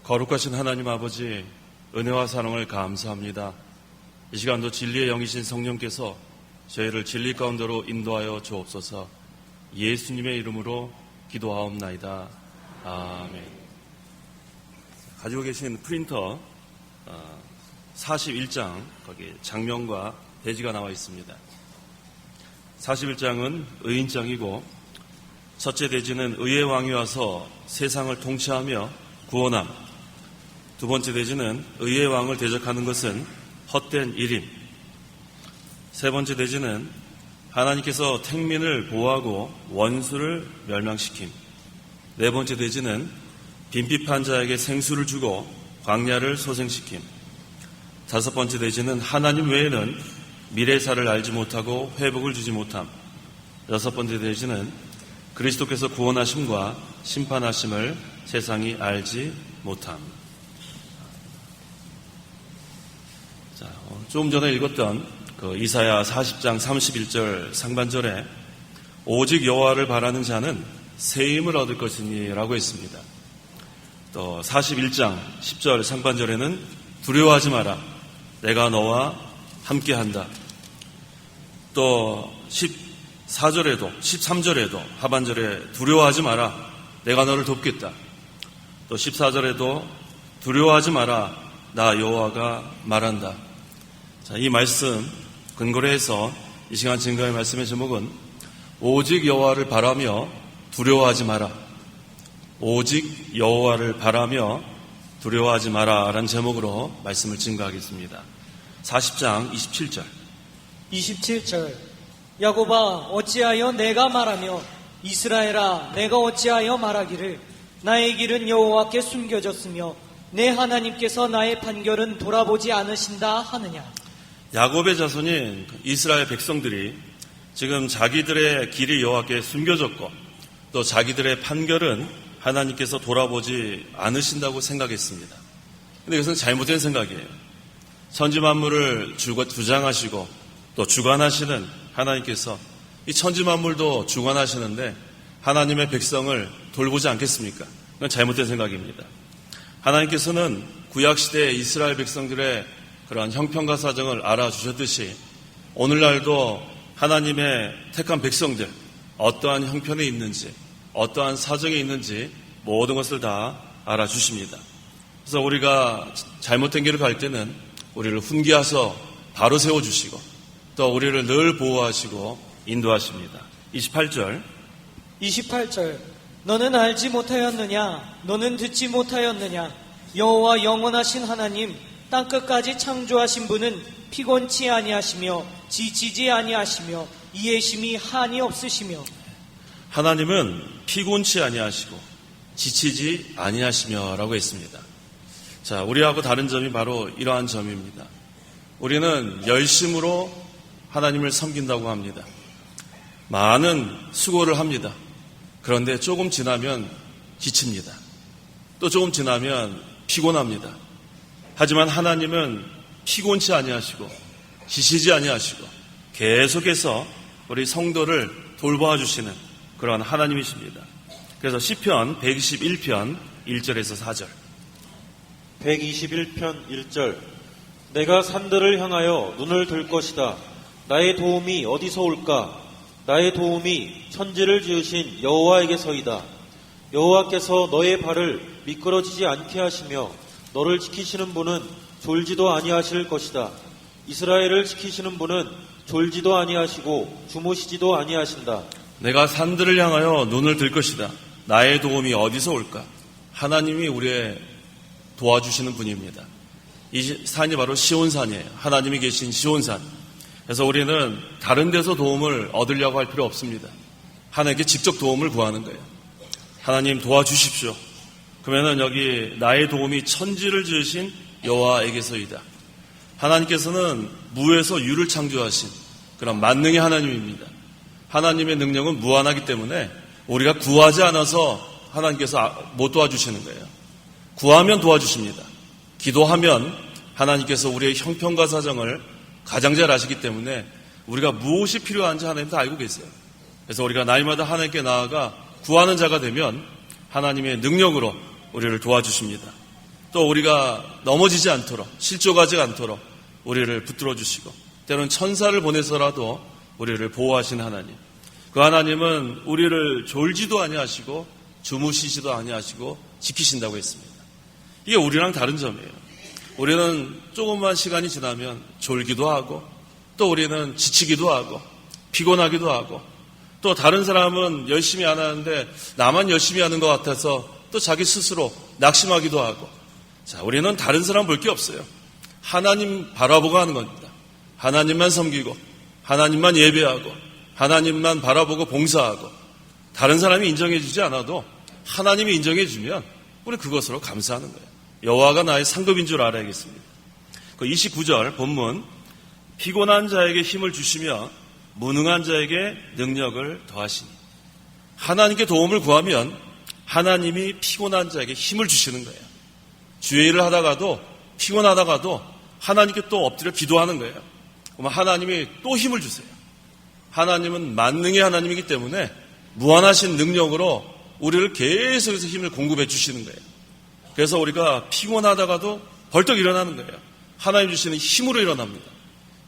거룩하신 하나님 아버지, 은혜와 사랑을 감사합니다. 이 시간도 진리의 영이신 성령께서 저희를 진리 가운데로 인도하여 주옵소서. 예수님의 이름으로 기도하옵나이다. 아멘. 가지고 계신 프린터 41장, 거기 장면과 대지가 나와 있습니다. 41장은 의인장이고, 첫째 대지는 의의 왕이 와서 세상을 통치하며 구원함. 두 번째 대지는 의의 왕을 대적하는 것은 헛된 일임. 세 번째 대지는 하나님께서 택민을 보호하고 원수를 멸망시킴. 네 번째 대지는 빈핍한 자에게 생수를 주고 광야를 소생시킴. 다섯 번째 대지는 하나님 외에는 미래사를 알지 못하고 회복을 주지 못함. 여섯 번째 대지는 그리스도께서 구원하심과 심판하심을 세상이 알지 못함. 조금 전에 읽었던 이사야 40장 31절 상반절에 오직 여호와를 바라는 자는 새 힘을 얻을 것이니 라고 했습니다. 또 41장 10절 상반절에는 두려워하지 마라, 내가 너와 함께한다. 또 14절에도 13절에도 하반절에 두려워하지 마라, 내가 너를 돕겠다. 또 14절에도 두려워하지 마라, 나 여호와가 말한다. 자, 이 말씀 근거로 해서 이 시간 증거의 말씀의 제목은 오직 여호와를 바라며 두려워하지 마라. 오직 여호와를 바라며 두려워하지 마라 라는 제목으로 말씀을 증거하겠습니다. 40장 27절 27절 야곱아 어찌하여 내가 말하며 이스라엘아 내가 어찌하여 말하기를 나의 길은 여호와께 숨겨졌으며 내 하나님께서 나의 판결은 돌아보지 않으신다 하느냐. 야곱의 자손인 이스라엘 백성들이 지금 자기들의 길이 여호와께 숨겨졌고 또 자기들의 판결은 하나님께서 돌아보지 않으신다고 생각했습니다. 그런데 이것은 잘못된 생각이에요. 천지만물을 주장하시고 또 주관하시는 하나님께서 이 천지만물도 주관하시는데 하나님의 백성을 돌보지 않겠습니까? 그건 잘못된 생각입니다. 하나님께서는 구약시대의 이스라엘 백성들의 그러한 형편과 사정을 알아주셨듯이 오늘날도 하나님의 택한 백성들 어떠한 형편에 있는지 어떠한 사정에 있는지 모든 것을 다 알아주십니다. 그래서 우리가 잘못된 길을 갈 때는 우리를 훈계하셔 바로 세워주시고 또 우리를 늘 보호하시고 인도하십니다. 28절 너는 알지 못하였느냐 너는 듣지 못하였느냐 여호와 영원하신 하나님 땅끝까지 창조하신 분은 피곤치 아니하시며 지치지 아니하시며 이해심이 한이 없으시며. 하나님은 피곤치 아니하시고 지치지 아니하시며 라고 했습니다. 자, 우리하고 다른 점이 바로 이러한 점입니다. 우리는 열심으로 하나님을 섬긴다고 합니다. 많은 수고를 합니다. 그런데 조금 지나면 지칩니다. 또 조금 지나면 피곤합니다. 하지만 하나님은 피곤치 아니하시고 지치지 아니하시고 계속해서 우리 성도를 돌보아 주시는 그런 하나님이십니다. 그래서 시편 121편 1절에서 4절 121편 1절 내가 산들을 향하여 눈을 들 것이다. 나의 도움이 어디서 올까? 나의 도움이 천지를 지으신 여호와에게서이다. 여호와께서 너의 발을 미끄러지지 않게 하시며 너를 지키시는 분은 졸지도 아니하실 것이다. 이스라엘을 지키시는 분은 졸지도 아니하시고 주무시지도 아니하신다. 내가 산들을 향하여 눈을 들 것이다. 나의 도움이 어디서 올까? 하나님이 우리의 도와주시는 분입니다. 이 산이 바로 시온산이에요. 하나님이 계신 시온산. 그래서 우리는 다른 데서 도움을 얻으려고 할 필요 없습니다. 하나님께 직접 도움을 구하는 거예요. 하나님 도와주십시오. 그러면은 여기 나의 도움이 천지를 지으신 여호와에게서이다. 하나님께서는 무에서 유를 창조하신 그런 만능의 하나님입니다. 하나님의 능력은 무한하기 때문에 우리가 구하지 않아서 하나님께서 못 도와주시는 거예요. 구하면 도와주십니다. 기도하면 하나님께서 우리의 형편과 사정을 가장 잘 아시기 때문에 우리가 무엇이 필요한지 하나님 다 알고 계세요. 그래서 우리가 날마다 하나님께 나아가 구하는 자가 되면 하나님의 능력으로 우리를 도와주십니다. 또 우리가 넘어지지 않도록, 실족하지 않도록 우리를 붙들어 주시고, 때로는 천사를 보내서라도 우리를 보호하신 하나님. 그 하나님은 우리를 졸지도 아니하시고 주무시지도 아니하시고 지키신다고 했습니다. 이게 우리랑 다른 점이에요. 우리는 조금만 시간이 지나면 졸기도 하고, 또 우리는 지치기도 하고 피곤하기도 하고, 또 다른 사람은 열심히 안 하는데 나만 열심히 하는 것 같아서 또 자기 스스로 낙심하기도 하고. 자, 우리는 다른 사람 볼 게 없어요. 하나님 바라보고 하는 겁니다. 하나님만 섬기고, 하나님만 예배하고, 하나님만 바라보고 봉사하고, 다른 사람이 인정해 주지 않아도 하나님이 인정해 주면 우리 그것으로 감사하는 거예요. 여호와가 나의 상급인 줄 알아야겠습니다. 그 29절 본문, 피곤한 자에게 힘을 주시며 무능한 자에게 능력을 더하시니. 하나님께 도움을 구하면 하나님이 피곤한 자에게 힘을 주시는 거예요. 주의 일을 하다가도 피곤하다가도 하나님께 또 엎드려 기도하는 거예요. 그러면 하나님이 또 힘을 주세요. 하나님은 만능의 하나님이기 때문에 무한하신 능력으로 우리를 계속해서 힘을 공급해 주시는 거예요. 그래서 우리가 피곤하다가도 벌떡 일어나는 거예요. 하나님 주시는 힘으로 일어납니다.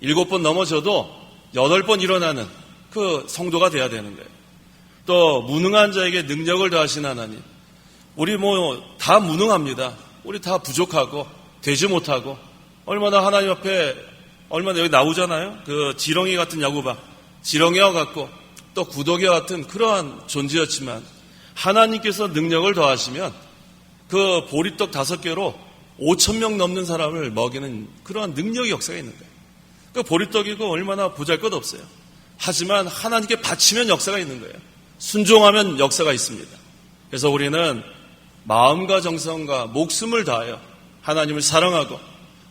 7번 넘어져도 8번 일어나는 그 성도가 돼야 되는 거예요. 또 무능한 자에게 능력을 더하신 하나님. 우리 다 무능합니다. 우리 다 부족하고 되지 못하고, 얼마나 하나님 앞에, 얼마나 여기 나오잖아요. 그 지렁이 같은 야구방, 지렁이와 같고 또 구더기와 같은 그러한 존재였지만 하나님께서 능력을 더하시면 그 보리떡 5개로 5,000명 넘는 사람을 먹이는 그러한 능력의 역사가 있는 거예요. 그 보리떡이고 얼마나 보잘것없어요. 하지만 하나님께 바치면 역사가 있는 거예요. 순종하면 역사가 있습니다. 그래서 우리는 마음과 정성과 목숨을 다하여 하나님을 사랑하고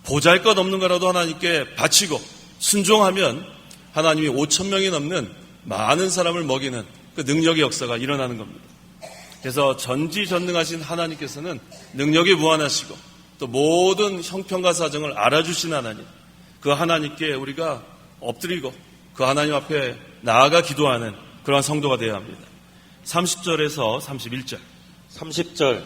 보잘것없는 거라도 하나님께 바치고 순종하면 하나님이 5,000명이 넘는 많은 사람을 먹이는 그 능력의 역사가 일어나는 겁니다. 그래서 전지전능하신 하나님께서는 능력이 무한하시고 또 모든 형편과 사정을 알아주신 하나님, 그 하나님께 우리가 엎드리고 그 하나님 앞에 나아가 기도하는 그러한 성도가 되어야 합니다. 30절에서 31절. 30절.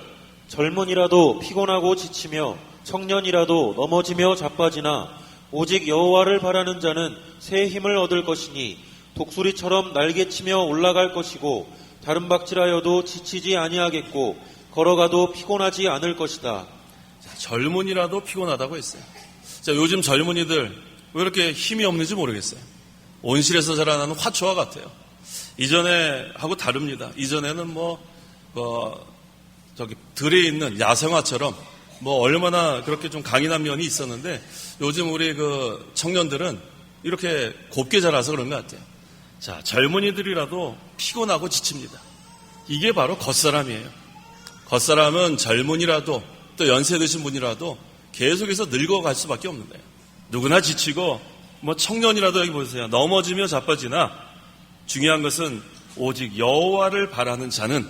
젊은이라도 피곤하고 지치며 청년이라도 넘어지며 자빠지나 오직 여호와를 바라는 자는 새 힘을 얻을 것이니 독수리처럼 날개치며 올라갈 것이고 다른 박질하여도 지치지 아니하겠고 걸어가도 피곤하지 않을 것이다. 자, 젊은이라도 피곤하다고 했어요. 자, 요즘 젊은이들 왜 이렇게 힘이 없는지 모르겠어요. 온실에서 자라나는 화초와 같아요. 이전에 하고 다릅니다. 이전에는 들에 있는 야생화처럼 얼마나 그렇게 좀 강인한 면이 있었는데 요즘 우리 그 청년들은 이렇게 곱게 자라서 그런 것 같아요. 자, 젊은이들이라도 피곤하고 지칩니다. 이게 바로 겉사람이에요. 겉사람은 젊은이라도 또 연세 드신 분이라도 계속해서 늙어갈 수밖에 없는 거예요. 누구나 지치고 청년이라도 여기 보세요. 넘어지며 자빠지나 중요한 것은 오직 여호와를 바라는 자는,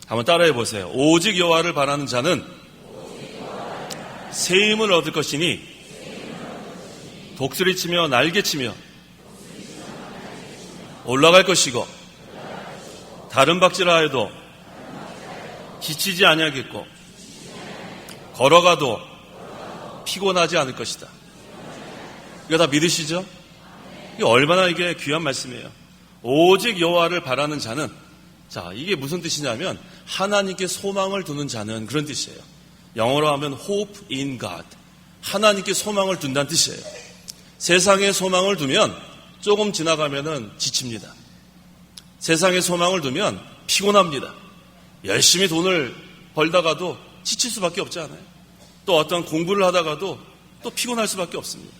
한번 따라해 보세요. 오직 여호와를 바라는 자는 새 힘을 얻을 것이니 독수리치며 날개치며 올라갈 것이고 다른 박질하여도 지치지 아니하겠고 걸어가도 피곤하지 않을 것이다. 이거 다 믿으시죠? 이게 얼마나 이게 귀한 말씀이에요. 오직 여호와를 바라는 자는, 자, 이게 무슨 뜻이냐면 하나님께 소망을 두는 자는, 그런 뜻이에요. 영어로 하면 hope in God. 하나님께 소망을 둔다는 뜻이에요. 세상에 소망을 두면 조금 지나가면은 지칩니다. 세상에 소망을 두면 피곤합니다. 열심히 돈을 벌다가도 지칠 수밖에 없지 않아요? 또 어떤 공부를 하다가도 또 피곤할 수밖에 없습니다.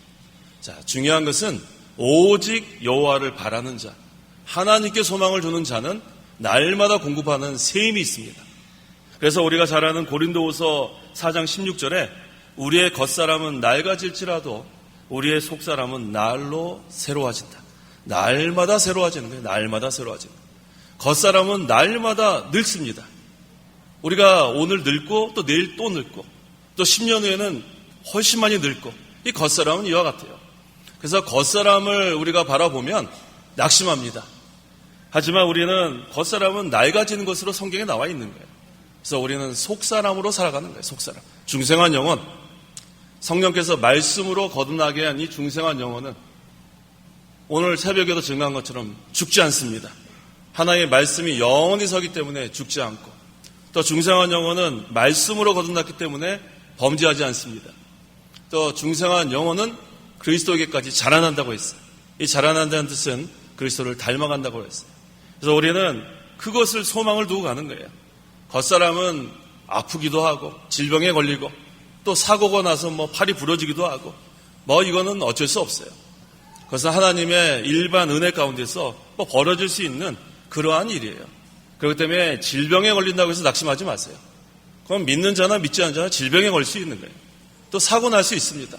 자, 중요한 것은 오직 여호와를 바라는 자, 하나님께 소망을 두는 자는 날마다 공급하는 새 힘이 있습니다. 그래서 우리가 잘 아는 고린도후서 4장 16절에 우리의 겉사람은 낡아질지라도 우리의 속사람은 날로 새로워진다. 날마다 새로워지는 거예요. 날마다 새로워지는 거예요. 겉사람은 날마다 늙습니다. 우리가 오늘 늙고 또 내일 또 늙고 또 10년 후에는 훨씬 많이 늙고, 이 겉사람은 이와 같아요. 그래서 겉사람을 우리가 바라보면 낙심합니다. 하지만 우리는 겉사람은 낡아지는 것으로 성경에 나와 있는 거예요. 그래서 우리는 속사람으로 살아가는 거예요. 속사람. 중생한 영혼. 성령께서 말씀으로 거듭나게 한 이 중생한 영혼은 오늘 새벽에도 증거한 것처럼 죽지 않습니다. 하나님의 말씀이 영원히 서기 때문에 죽지 않고, 또 중생한 영혼은 말씀으로 거듭났기 때문에 범죄하지 않습니다. 또 중생한 영혼은 그리스도에게까지 자라난다고 했어요. 이 자라난다는 뜻은 그리스도를 닮아간다고 했어요. 그래서 우리는 그것을 소망을 두고 가는 거예요. 겉사람은 아프기도 하고 질병에 걸리고 또 사고가 나서 팔이 부러지기도 하고 이거는 어쩔 수 없어요. 그것은 하나님의 일반 은혜 가운데서 벌어질 수 있는 그러한 일이에요. 그렇기 때문에 질병에 걸린다고 해서 낙심하지 마세요. 그럼 믿는 자나 믿지 않는 자나 질병에 걸릴 수 있는 거예요. 또 사고 날 수 있습니다.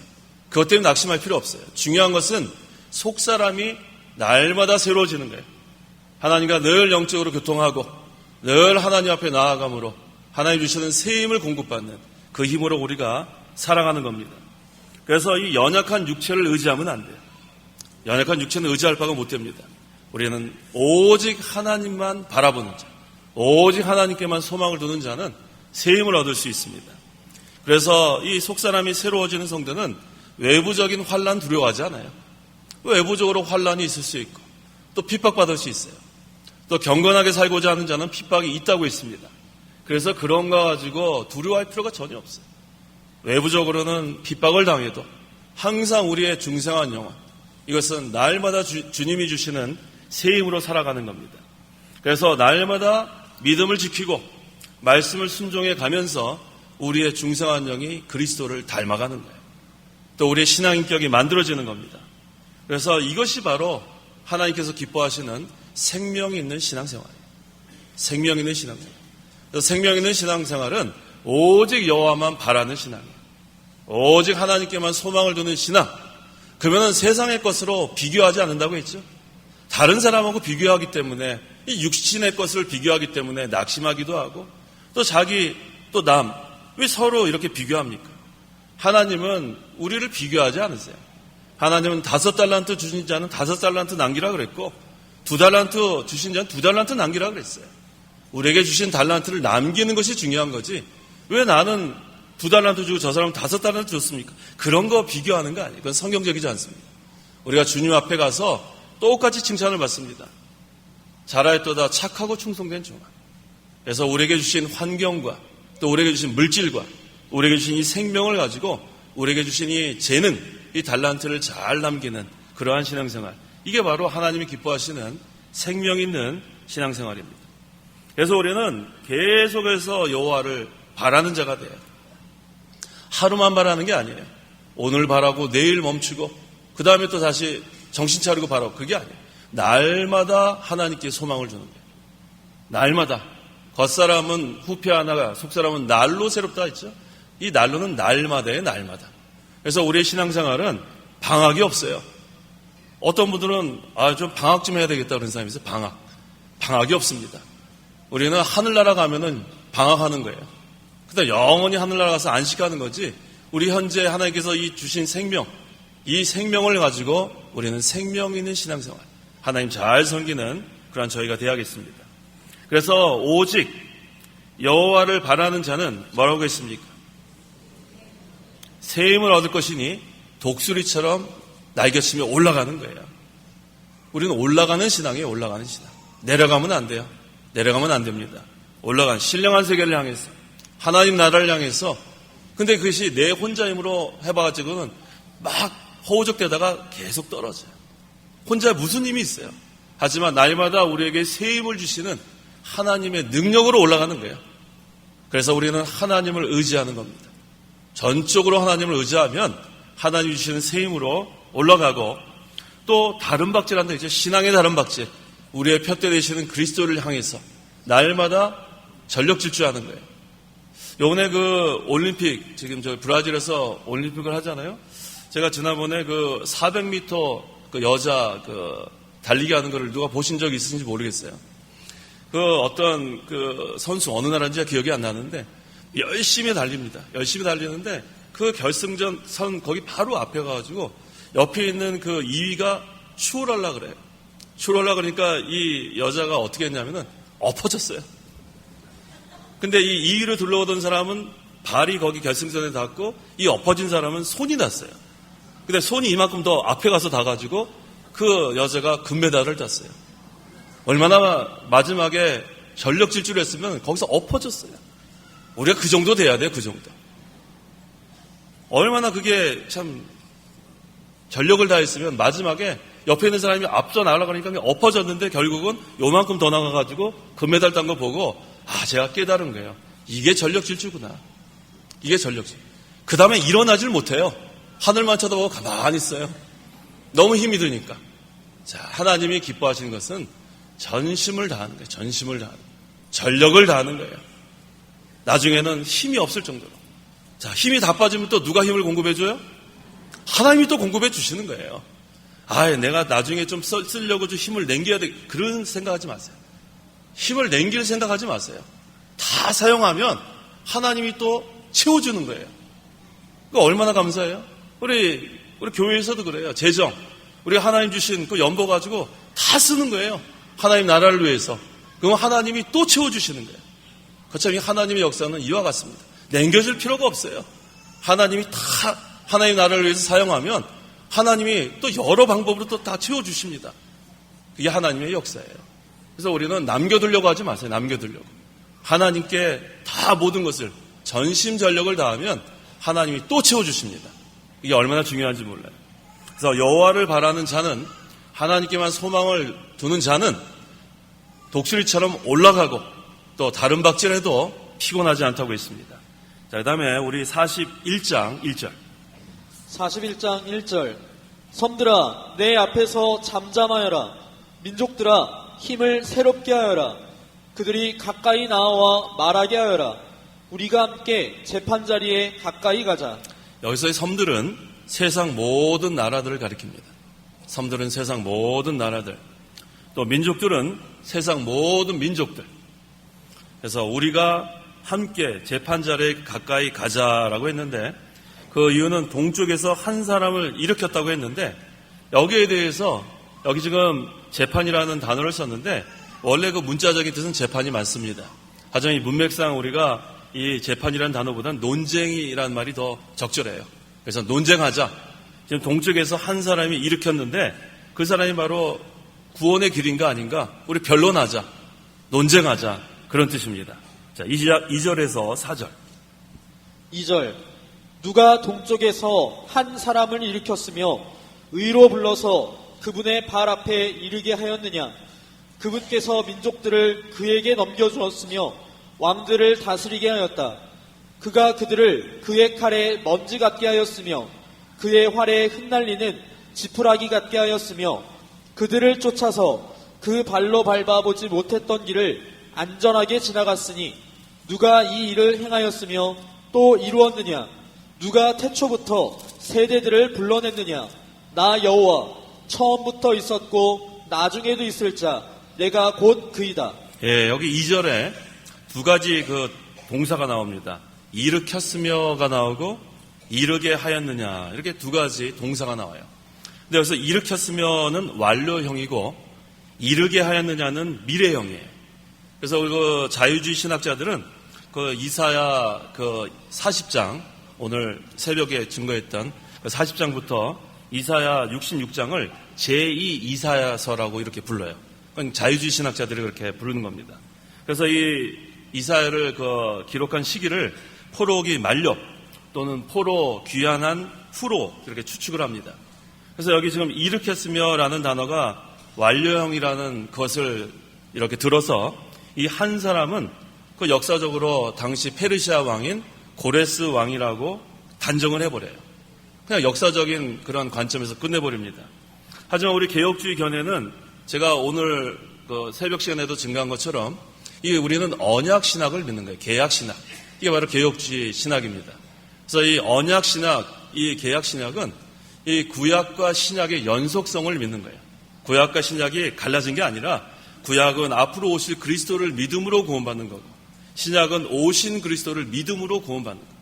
그것 때문에 낙심할 필요 없어요. 중요한 것은 속사람이 날마다 새로워지는 거예요. 하나님과 늘 영적으로 교통하고 늘 하나님 앞에 나아감으로 하나님 주시는 새 힘을 공급받는 그 힘으로 우리가 살아가는 겁니다. 그래서 이 연약한 육체를 의지하면 안 돼요. 연약한 육체는 의지할 바가 못 됩니다. 우리는 오직 하나님만 바라보는 자, 오직 하나님께만 소망을 두는 자는 새 힘을 얻을 수 있습니다. 그래서 이 속사람이 새로워지는 성도는 외부적인 환난 두려워하지 않아요. 외부적으로 환난이 있을 수 있고 또 핍박받을 수 있어요. 또 경건하게 살고자 하는 자는 핍박이 있다고 했습니다. 그래서 그런 거 가지고 두려워할 필요가 전혀 없어요. 외부적으로는 핍박을 당해도 항상 우리의 중생한 영혼, 이것은 날마다 주님이 주시는 새 힘으로 살아가는 겁니다. 그래서 날마다 믿음을 지키고 말씀을 순종해 가면서 우리의 중생한 영이 그리스도를 닮아가는 거예요. 또 우리의 신앙인격이 만들어지는 겁니다. 그래서 이것이 바로 하나님께서 기뻐하시는 생명 있는 신앙생활이에요. 생명 있는 신앙생활. 생명 있는 신앙생활은 오직 여호와만 바라는 신앙이에요. 오직 하나님께만 소망을 두는 신앙. 그러면 세상의 것으로 비교하지 않는다고 했죠. 다른 사람하고 비교하기 때문에, 이 육신의 것을 비교하기 때문에 낙심하기도 하고, 또 자기, 또 남, 왜 서로 이렇게 비교합니까? 하나님은 우리를 비교하지 않으세요. 하나님은 5달란트 주신 자는 5달란트 남기라 그랬고 2달란트 주신 자는 2달란트 남기라 그랬어요. 우리에게 주신 달란트를 남기는 것이 중요한 거지, 왜 나는 2달란트 주고 저 사람은 5달란트 줬습니까? 그런 거 비교하는 거 아니에요. 그건 성경적이지 않습니다. 우리가 주님 앞에 가서 똑같이 칭찬을 받습니다. 잘하였도다 착하고 충성된 종아. 그래서 우리에게 주신 환경과 또 우리에게 주신 물질과 우리에게 주신 이 생명을 가지고 우리에게 주신 이 재능, 이 달란트를 잘 남기는 그러한 신앙생활, 이게 바로 하나님이 기뻐하시는 생명 있는 신앙생활입니다. 그래서 우리는 계속해서 여호와를 바라는 자가 돼요. 하루만 바라는 게 아니에요. 오늘 바라고 내일 멈추고 그 다음에 또 다시 정신 차리고 바라고, 그게 아니에요. 날마다 하나님께 소망을 주는 거예요. 날마다. 겉사람은 후패하나가 속사람은 날로 새롭다 했죠. 이 날로는 날마다예요. 날마다. 그래서 우리의 신앙생활은 방학이 없어요. 어떤 분들은 좀 방학 좀 해야 되겠다 그런 사람이 있어요. 방학이 없습니다. 우리는 하늘나라 가면은 방학하는 거예요. 그다음 영원히 하늘나라 가서 안식하는 거지, 우리 현재 하나님께서 이 주신 생명, 이 생명을 가지고 우리는 생명 있는 신앙생활, 하나님 잘 섬기는 그런 저희가 되어야겠습니다. 그래서 오직 여호와를 바라는 자는 뭐라고 했습니까? 새 힘을 얻을 것이니 독수리처럼 날개치며 올라가는 거예요. 우리는 올라가는 신앙이에요. 올라가는 신앙. 내려가면 안 돼요. 내려가면 안 됩니다. 올라간 신령한 세계를 향해서, 하나님 나라를 향해서. 근데 그것이 내 혼자 힘으로 해봐가지고는 막 허우적대다가 계속 떨어져요. 혼자 무슨 힘이 있어요. 하지만 날마다 우리에게 새 힘을 주시는 하나님의 능력으로 올라가는 거예요. 그래서 우리는 하나님을 의지하는 겁니다. 전적으로 하나님을 의지하면 하나님 주시는 새 힘으로 올라가고, 또 다른 박질한다 했죠. 신앙의 다른 박질. 우리의 푯대 되시는 그리스도를 향해서 날마다 전력 질주하는 거예요. 요번에 그 올림픽, 지금 저 브라질에서 올림픽을 하잖아요. 제가 지난번에 그 400m 그 여자 그 달리기 하는 거를 누가 보신 적이 있으신지 모르겠어요. 그 어떤 그 선수 어느 나라인지 기억이 안 나는데 열심히 달립니다. 열심히 달리는데 그 결승전 선 거기 바로 앞에 가가지고 옆에 있는 그 2위가 추월하려고 그래요. 추월하려고 그러니까 이 여자가 어떻게 했냐면은 엎어졌어요. 근데 이 길을 둘러오던 사람은 발이 거기 결승선에 닿고 이 엎어진 사람은 손이 났어요. 근데 손이 이만큼 더 앞에 가서 닿아가지고 그 여자가 금메달을 땄어요. 얼마나 마지막에 전력 질주를 했으면 거기서 엎어졌어요. 우리가 그 정도 돼야 돼요, 그 정도. 얼마나 그게 참 전력을 다했으면 마지막에 옆에 있는 사람이 앞서 나가려니까 엎어졌는데 결국은 요만큼 더 나가가지고 금메달 딴 거 보고 제가 깨달은 거예요. 이게 전력 질주구나. 이게 전력 질주. 그 다음에 일어나질 못해요. 하늘만 쳐다보고 가만히 있어요. 너무 힘이 드니까. 자, 하나님이 기뻐하시는 것은 전심을 다하는 거예요. 전심을 다하는 거예요. 전력을 다하는 거예요. 나중에는 힘이 없을 정도로. 자, 힘이 다 빠지면 또 누가 힘을 공급해줘요? 하나님이 또 공급해 주시는 거예요. 내가 나중에 좀 쓰려고 좀 힘을 남겨야 돼. 그런 생각하지 마세요. 힘을 남길 생각하지 마세요. 다 사용하면 하나님이 또 채워주는 거예요. 그 얼마나 감사해요? 우리 교회에서도 그래요. 재정. 우리가 하나님 주신 그 연보 가지고 다 쓰는 거예요. 하나님 나라를 위해서. 그럼 하나님이 또 채워주시는 거예요. 그렇죠? 하나님의 역사는 이와 같습니다. 남겨줄 필요가 없어요. 하나님이 다 하나님 나라를 위해서 사용하면 하나님이 또 여러 방법으로 또 다 채워주십니다. 그게 하나님의 역사예요. 그래서 우리는 남겨두려고 하지 마세요. 남겨두려고. 하나님께 다 모든 것을 전심전력을 다하면 하나님이 또 채워주십니다. 이게 얼마나 중요한지 몰라요. 그래서 여호와를 바라는 자는, 하나님께만 소망을 두는 자는 독수리처럼 올라가고 또 다른 박질해도 피곤하지 않다고 했습니다. 자, 그 다음에 우리 41장 1절. 41장 1절. 섬들아 내 앞에서 잠잠하여라. 민족들아 힘을 새롭게 하여라. 그들이 가까이 나와 말하게 하여라. 우리가 함께 재판자리에 가까이 가자. 여기서의 섬들은 세상 모든 나라들을 가리킵니다. 섬들은 세상 모든 나라들, 또 민족들은 세상 모든 민족들. 그래서 우리가 함께 재판자리에 가까이 가자라고 했는데, 그 이유는 동쪽에서 한 사람을 일으켰다고 했는데, 여기에 대해서 여기 지금 재판이라는 단어를 썼는데 원래 그 문자적인 뜻은 재판이 맞습니다. 하지만 이 문맥상 우리가 이 재판이라는 단어보다는 논쟁이라는 말이 더 적절해요. 그래서 논쟁하자. 지금 동쪽에서 한 사람이 일으켰는데 그 사람이 바로 구원의 길인가 아닌가? 우리 변론하자. 논쟁하자. 그런 뜻입니다. 자, 2절에서 4절. 2절. 누가 동쪽에서 한 사람을 일으켰으며 의로 불러서 그분의 발 앞에 이르게 하였느냐? 그분께서 민족들을 그에게 넘겨주었으며 왕들을 다스리게 하였다. 그가 그들을 그의 칼에 먼지 같게 하였으며 그의 활에 흩날리는 지푸라기 같게 하였으며 그들을 쫓아서 그 발로 밟아보지 못했던 길을 안전하게 지나갔으니 누가 이 일을 행하였으며 또 이루었느냐? 누가 태초부터 세대들을 불러냈느냐? 나 여호와 처음부터 있었고 나중에도 있을 자 내가 곧 그이다. 예, 여기 2절에 두 가지 그 동사가 나옵니다. 일으켰으며가 나오고 이르게 하였느냐, 이렇게 두 가지 동사가 나와요. 근데 여기서 일으켰으며는 완료형이고 이르게 하였느냐는 미래형이에요. 그래서 그 자유주의 신학자들은 그 이사야 그 40장, 오늘 새벽에 증거했던 그 40장부터 이사야 66장을 제2 이사야서라고 이렇게 불러요. 그건 자유주의 신학자들이 그렇게 부르는 겁니다. 그래서 이 이사야를 그 기록한 시기를 포로기 만료 또는 포로 귀환한 후로 이렇게 추측을 합니다. 그래서 여기 지금 일으켰으며라는 단어가 완료형이라는 것을 이렇게 들어서 이 한 사람은 그 역사적으로 당시 페르시아 왕인 고레스 왕이라고 단정을 해버려요. 그냥 역사적인 그런 관점에서 끝내버립니다. 하지만 우리 개혁주의 견해는 제가 오늘 그 새벽 시간에도 증거한 것처럼 우리는 언약 신학을 믿는 거예요. 계약 신학. 이게 바로 개혁주의 신학입니다. 그래서 이 언약 신학, 이 계약 신학은 이 구약과 신약의 연속성을 믿는 거예요. 구약과 신약이 갈라진 게 아니라 구약은 앞으로 오실 그리스도를 믿음으로 구원받는 거고 신약은 오신 그리스도를 믿음으로 구원받는 거예요.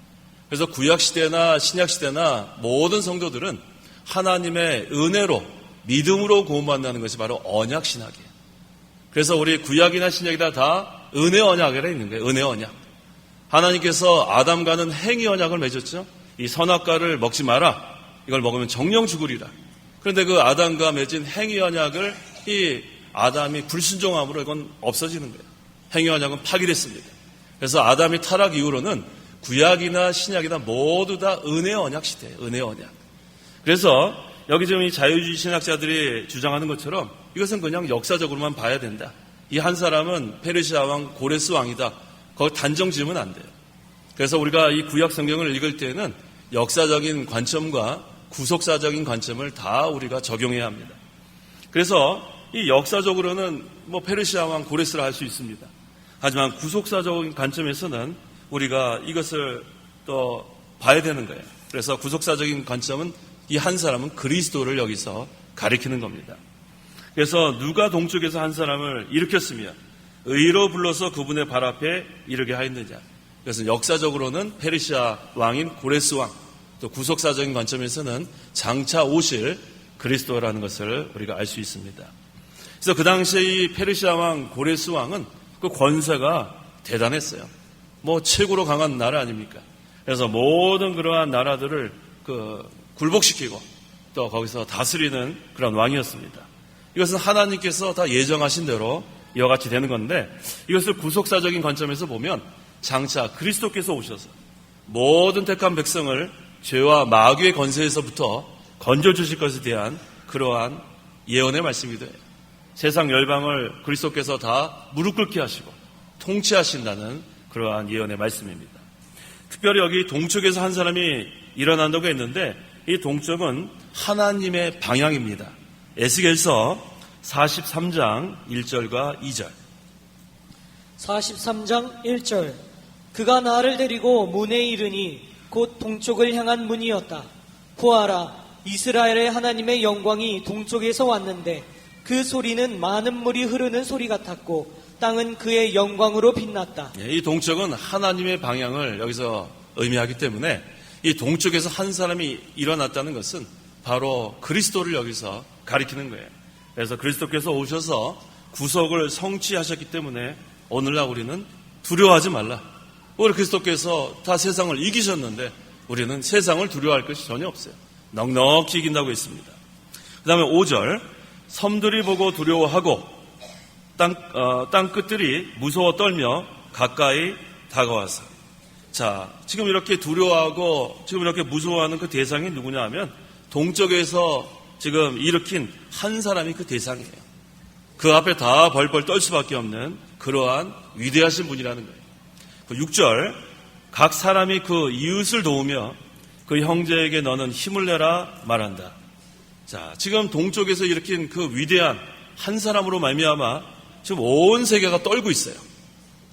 그래서 구약 시대나 신약 시대나 모든 성도들은 하나님의 은혜로 믿음으로 구원받는 것이 바로 언약 신학이에요. 그래서 우리 구약이나 신약이다 다 은혜 언약이라 있는 거예요. 은혜 언약. 하나님께서 아담과는 행위 언약을 맺었죠. 이 선악과를 먹지 마라. 이걸 먹으면 정령 죽으리라. 그런데 그 아담과 맺은 행위 언약을 이 아담이 불순종함으로 이건 없어지는 거예요. 행위 언약은 파기됐습니다. 그래서 아담이 타락 이후로는 구약이나 신약이나 모두 다 은혜의 언약 시대예요. 은혜의 언약. 그래서 여기 지금 이 자유주의 신학자들이 주장하는 것처럼 이것은 그냥 역사적으로만 봐야 된다. 이 한 사람은 페르시아 왕 고레스 왕이다. 거기 단정 지으면 안 돼요. 그래서 우리가 이 구약 성경을 읽을 때는 역사적인 관점과 구속사적인 관점을 다 우리가 적용해야 합니다. 그래서 이 역사적으로는 페르시아 왕 고레스를 할 수 있습니다. 하지만 구속사적인 관점에서는 우리가 이것을 또 봐야 되는 거예요. 그래서 구속사적인 관점은 이 한 사람은 그리스도를 여기서 가리키는 겁니다. 그래서 누가 동쪽에서 한 사람을 일으켰으며 의로 불러서 그분의 발 앞에 이르게 하였느냐. 그래서 역사적으로는 페르시아 왕인 고레스 왕, 또 구속사적인 관점에서는 장차 오실 그리스도라는 것을 우리가 알 수 있습니다. 그래서 그 당시에 이 페르시아 왕 고레스 왕은 그 권세가 대단했어요. 최고로 강한 나라 아닙니까? 그래서 모든 그러한 나라들을 굴복시키고 또 거기서 다스리는 그런 왕이었습니다. 이것은 하나님께서 다 예정하신 대로 이와 같이 되는 건데, 이것을 구속사적인 관점에서 보면 장차 그리스도께서 오셔서 모든 택한 백성을 죄와 마귀의 권세에서부터 건져주실 것에 대한 그러한 예언의 말씀이 돼요. 세상 열방을 그리스도께서 다 무릎 꿇게 하시고 통치하신다는 그러한 예언의 말씀입니다. 특별히 여기 동쪽에서 한 사람이 일어난다고 했는데, 이 동쪽은 하나님의 방향입니다. 에스겔서 43장 1절과 2절. 43장 1절. 그가 나를 데리고 문에 이르니 곧 동쪽을 향한 문이었다. 보아라, 이스라엘의 하나님의 영광이 동쪽에서 왔는데 그 소리는 많은 물이 흐르는 소리 같았고 땅은 그의 영광으로 빛났다. 이 동쪽은 하나님의 방향을 여기서 의미하기 때문에 이 동쪽에서 한 사람이 일어났다는 것은 바로 그리스도를 여기서 가리키는 거예요. 그래서 그리스도께서 오셔서 구속을 성취하셨기 때문에 오늘날 우리는 두려워하지 말라. 우리 그리스도께서 다 세상을 이기셨는데 우리는 세상을 두려워할 것이 전혀 없어요. 넉넉히 이긴다고 했습니다. 그 다음에 5절. 섬들이 보고 두려워하고 땅 끝들이 무서워 떨며 가까이 다가와서. 자, 지금 이렇게 두려워하고 지금 이렇게 무서워하는 그 대상이 누구냐 하면 동쪽에서 지금 일으킨 한 사람이 그 대상이에요. 그 앞에 다 벌벌 떨 수밖에 없는 그러한 위대하신 분이라는 거예요. 6절. 각 사람이 그 이웃을 도우며 그 형제에게 너는 힘을 내라 말한다. 자, 지금 동쪽에서 일으킨 그 위대한 한 사람으로 말미암아 지금 온 세계가 떨고 있어요.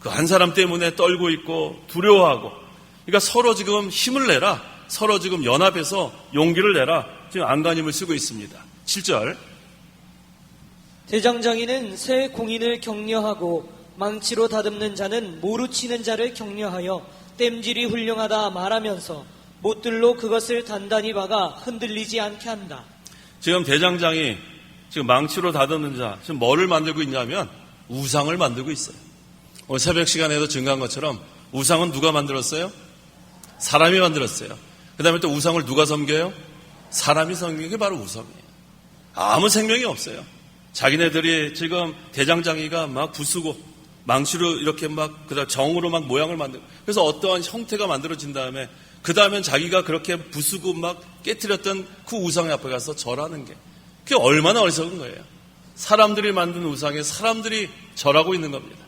그 한 사람 때문에 떨고 있고 두려워하고, 그러니까 서로 지금 힘을 내라, 서로 지금 연합해서 용기를 내라, 지금 안간힘을 쓰고 있습니다. 7절. 대장장이는 새 공인을 격려하고 망치로 다듬는 자는 모루 치는 자를 격려하여 땜질이 훌륭하다 말하면서 못들로 그것을 단단히 박아 흔들리지 않게 한다. 지금 대장장이 지금 망치로 다듬는 자, 지금 뭐를 만들고 있냐면 우상을 만들고 있어요. 오늘 새벽 시간에도 증거한 것처럼 우상은 누가 만들었어요? 사람이 만들었어요. 그 다음에 또 우상을 누가 섬겨요? 사람이 섬기는 게 바로 우상이에요. 아무 생명이 없어요. 자기네들이 지금 대장장이가 막 부수고 망치로 이렇게 막 그다음 정으로 막 모양을 만들고, 그래서 어떠한 형태가 만들어진 다음에 그 다음엔 자기가 그렇게 부수고 막 깨트렸던 그 우상의 앞에 가서 절하는 게, 그게 얼마나 어리석은 거예요. 사람들이 만든 우상에 사람들이 절하고 있는 겁니다.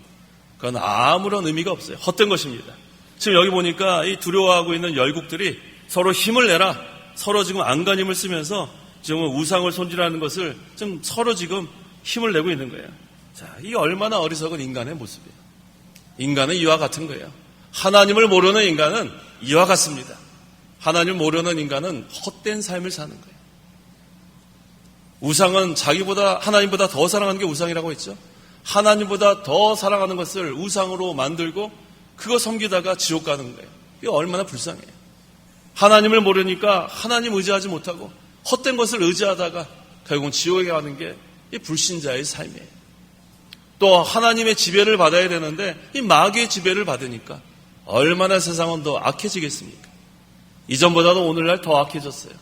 그건 아무런 의미가 없어요. 헛된 것입니다. 지금 여기 보니까 이 두려워하고 있는 열국들이 서로 힘을 내라, 서로 지금 안간힘을 쓰면서 지금 우상을 손질하는 것을 좀 서로 지금 힘을 내고 있는 거예요. 자, 이게 얼마나 어리석은 인간의 모습이에요. 인간은 이와 같은 거예요. 하나님을 모르는 인간은 이와 같습니다. 하나님을 모르는 인간은 헛된 삶을 사는 거예요. 우상은 자기보다 하나님보다 더 사랑하는 게 우상이라고 했죠. 하나님보다 더 사랑하는 것을 우상으로 만들고 그거 섬기다가 지옥 가는 거예요. 이게 얼마나 불쌍해요. 하나님을 모르니까 하나님 의지하지 못하고 헛된 것을 의지하다가 결국은 지옥에 가는 게 이 불신자의 삶이에요. 또 하나님의 지배를 받아야 되는데 이 마귀의 지배를 받으니까 얼마나 세상은 더 악해지겠습니까? 이전보다도 오늘날 더 악해졌어요.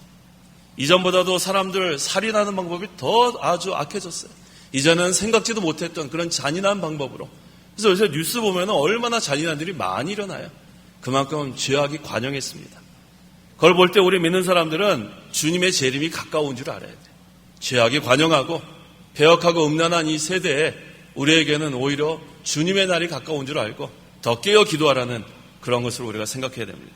이전보다도 사람들 살인하는 방법이 더 아주 악해졌어요. 이전에는 생각지도 못했던 그런 잔인한 방법으로. 그래서 요새 뉴스 보면 얼마나 잔인한 일이 많이 일어나요. 그만큼 죄악이 관영했습니다. 그걸 볼 때 우리 믿는 사람들은 주님의 재림이 가까운 줄 알아야 돼요. 죄악이 관영하고 배역하고 음란한 이 세대에 우리에게는 오히려 주님의 날이 가까운 줄 알고 더 깨어 기도하라는 그런 것을 우리가 생각해야 됩니다.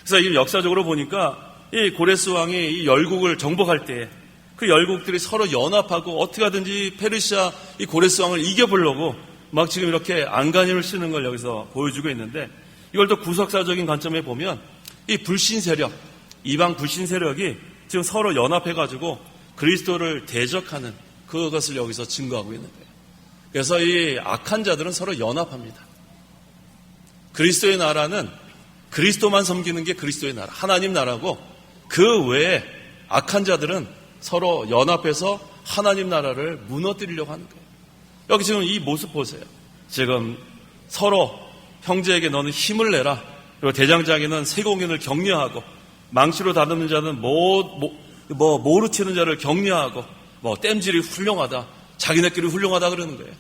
그래서 이 역사적으로 보니까 이 고레스 왕이 이 열국을 정복할 때 그 열국들이 서로 연합하고 어떻게 하든지 페르시아 이 고레스 왕을 이겨보려고 막 지금 이렇게 안간힘을 쓰는 걸 여기서 보여주고 있는데, 이걸 또 구석사적인 관점에 보면 이 불신 세력, 이방 불신 세력이 지금 서로 연합해가지고 그리스도를 대적하는 그것을 여기서 증거하고 있는 거예요. 그래서 이 악한 자들은 서로 연합합니다. 그리스도의 나라는 그리스도만 섬기는 게 그리스도의 나라, 하나님 나라고, 그 외에 악한 자들은 서로 연합해서 하나님 나라를 무너뜨리려고 하는 거예요. 여기 지금 이 모습 보세요. 지금 서로 형제에게 너는 힘을 내라, 그리고 대장장이는 세공인을 격려하고, 망치로 다듬는 자는 모루 치는 자를 격려하고, 땜질이 훌륭하다, 자기네끼리 훌륭하다 그러는 거예요.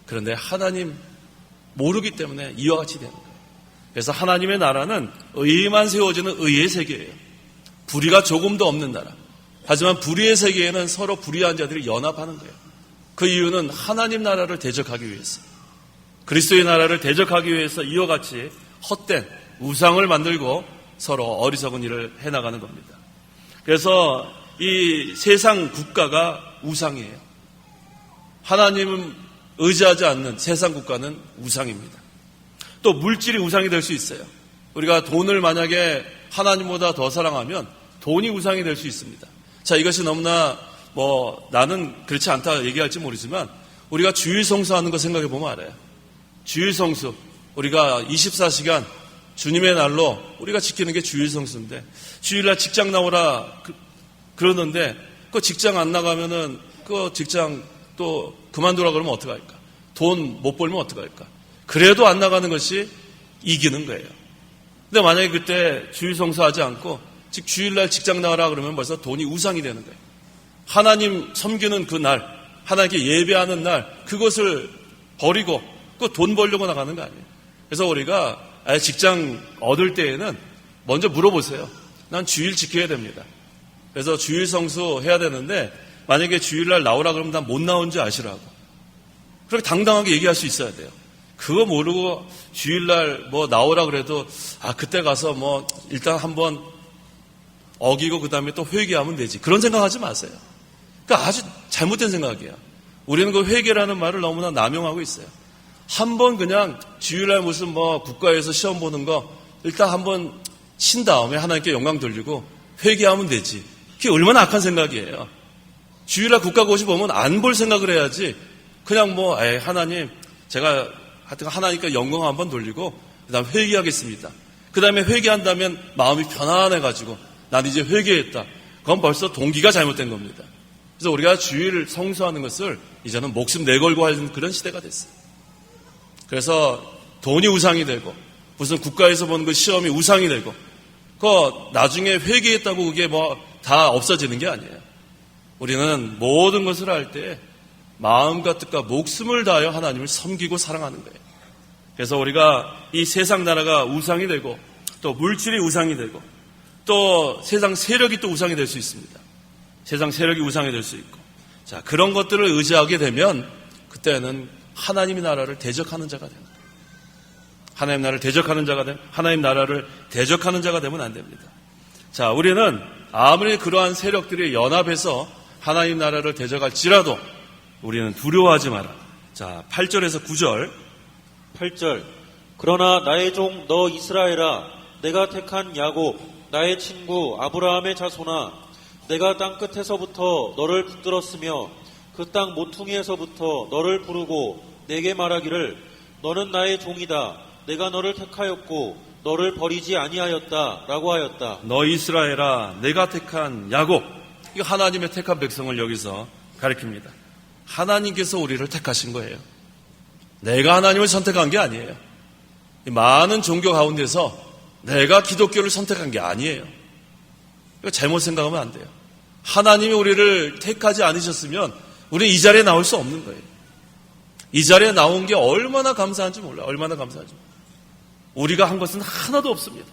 그런데 하나님 모르기 때문에 이와 같이 되는 거예요. 그래서 하나님의 나라는 의만 세워지는 의의 세계예요. 불의가 조금도 없는 나라. 하지만 불의의 세계에는 서로 불의한 자들이 연합하는 거예요. 그 이유는 하나님 나라를 대적하기 위해서, 그리스도의 나라를 대적하기 위해서 이와 같이 헛된 우상을 만들고 서로 어리석은 일을 해나가는 겁니다. 그래서 이 세상 국가가 우상이에요. 하나님은 의지하지 않는 세상 국가는 우상입니다. 또 물질이 우상이 될 수 있어요. 우리가 돈을 만약에 하나님보다 더 사랑하면 돈이 우상이 될 수 있습니다. 자, 이것이 너무나 나는 그렇지 않다 얘기할지 모르지만 우리가 주일 성수하는 거 생각해 보면 알아요. 주일 성수, 우리가 24시간 주님의 날로 우리가 지키는 게 주일 성수인데, 주일날 직장 나오라 그러는데 그 직장 안 나가면은 그 직장 또 그만두라 그러면 어떡할까? 돈 못 벌면 어떡할까? 그래도 안 나가는 것이 이기는 거예요. 근데 만약에 그때 주일 성수하지 않고 즉 주일날 직장 나가라 그러면 벌써 돈이 우상이 되는 거예요. 하나님 섬기는 그 날, 하나님께 예배하는 날, 그것을 버리고 그 돈 벌려고 나가는 거 아니에요. 그래서 우리가 직장 얻을 때에는 먼저 물어보세요. 난 주일 지켜야 됩니다. 그래서 주일 성수 해야 되는데 만약에 주일날 나오라 그러면 난 못 나온 줄 아시라고. 그렇게 당당하게 얘기할 수 있어야 돼요. 그거 모르고 주일날 나오라 그래도 그때 가서 일단 한번 어기고 그 다음에 또 회개하면 되지, 그런 생각하지 마세요. 그러니까 아주 잘못된 생각이에요. 우리는 그 회개라는 말을 너무나 남용하고 있어요. 한번 그냥 주일날 무슨 국가에서 시험 보는 거 일단 한번 친 다음에 하나님께 영광 돌리고 회개하면 되지. 그게 얼마나 악한 생각이에요. 주일날 국가고시 보면 안 볼 생각을 해야지. 그냥 하나님 제가 하여튼 하나님께 영광 한번 돌리고 그 다음에 회개하겠습니다. 그 다음에 회개한다면 마음이 편안해가지고 난 이제 회개했다. 그건 벌써 동기가 잘못된 겁니다. 그래서 우리가 주일을 성수하는 것을 이제는 목숨 내걸고 하는 그런 시대가 됐어요. 그래서 돈이 우상이 되고 무슨 국가에서 보는 그 시험이 우상이 되고 그 나중에 회개했다고 그게 다 없어지는 게 아니에요. 우리는 모든 것을 할 때 마음과 뜻과 목숨을 다하여 하나님을 섬기고 사랑하는 거예요. 그래서 우리가 이 세상 나라가 우상이 되고 또 물질이 우상이 되고 또 세상 세력이 또 우상이 될 수 있습니다. 세상 세력이 우상이 될 수 있고, 자, 그런 것들을 의지하게 되면 그때는 하나님의 나라를 대적하는 자가 됩니다. 하나님 나라를 대적하는 자가 되면, 하나님 나라를 대적하는 자가 되면 안 됩니다. 자, 우리는 아무리 그러한 세력들이 연합해서 하나님 나라를 대적할지라도 우리는 두려워하지 마라. 자, 8절에서 9절. 8절. 그러나 나의 종 너 이스라엘아, 내가 택한 야곱, 나의 친구 아브라함의 자손아, 내가 땅 끝에서부터 너를 붙들었으며 그 땅 모퉁이에서부터 너를 부르고 내게 말하기를 너는 나의 종이다. 내가 너를 택하였고 너를 버리지 아니하였다 라고 하였다. 너 이스라엘아, 내가 택한 야곱. 이거 하나님의 택한 백성을 여기서 가리킵니다. 하나님께서 우리를 택하신 거예요. 내가 하나님을 선택한 게 아니에요. 이 많은 종교 가운데서 내가 기독교를 선택한 게 아니에요. 이거 잘못 생각하면 안 돼요. 하나님이 우리를 택하지 않으셨으면 우리는 이 자리에 나올 수 없는 거예요. 이 자리에 나온 게 얼마나 감사한지 몰라요. 얼마나 감사한지. 우리가 한 것은 하나도 없습니다.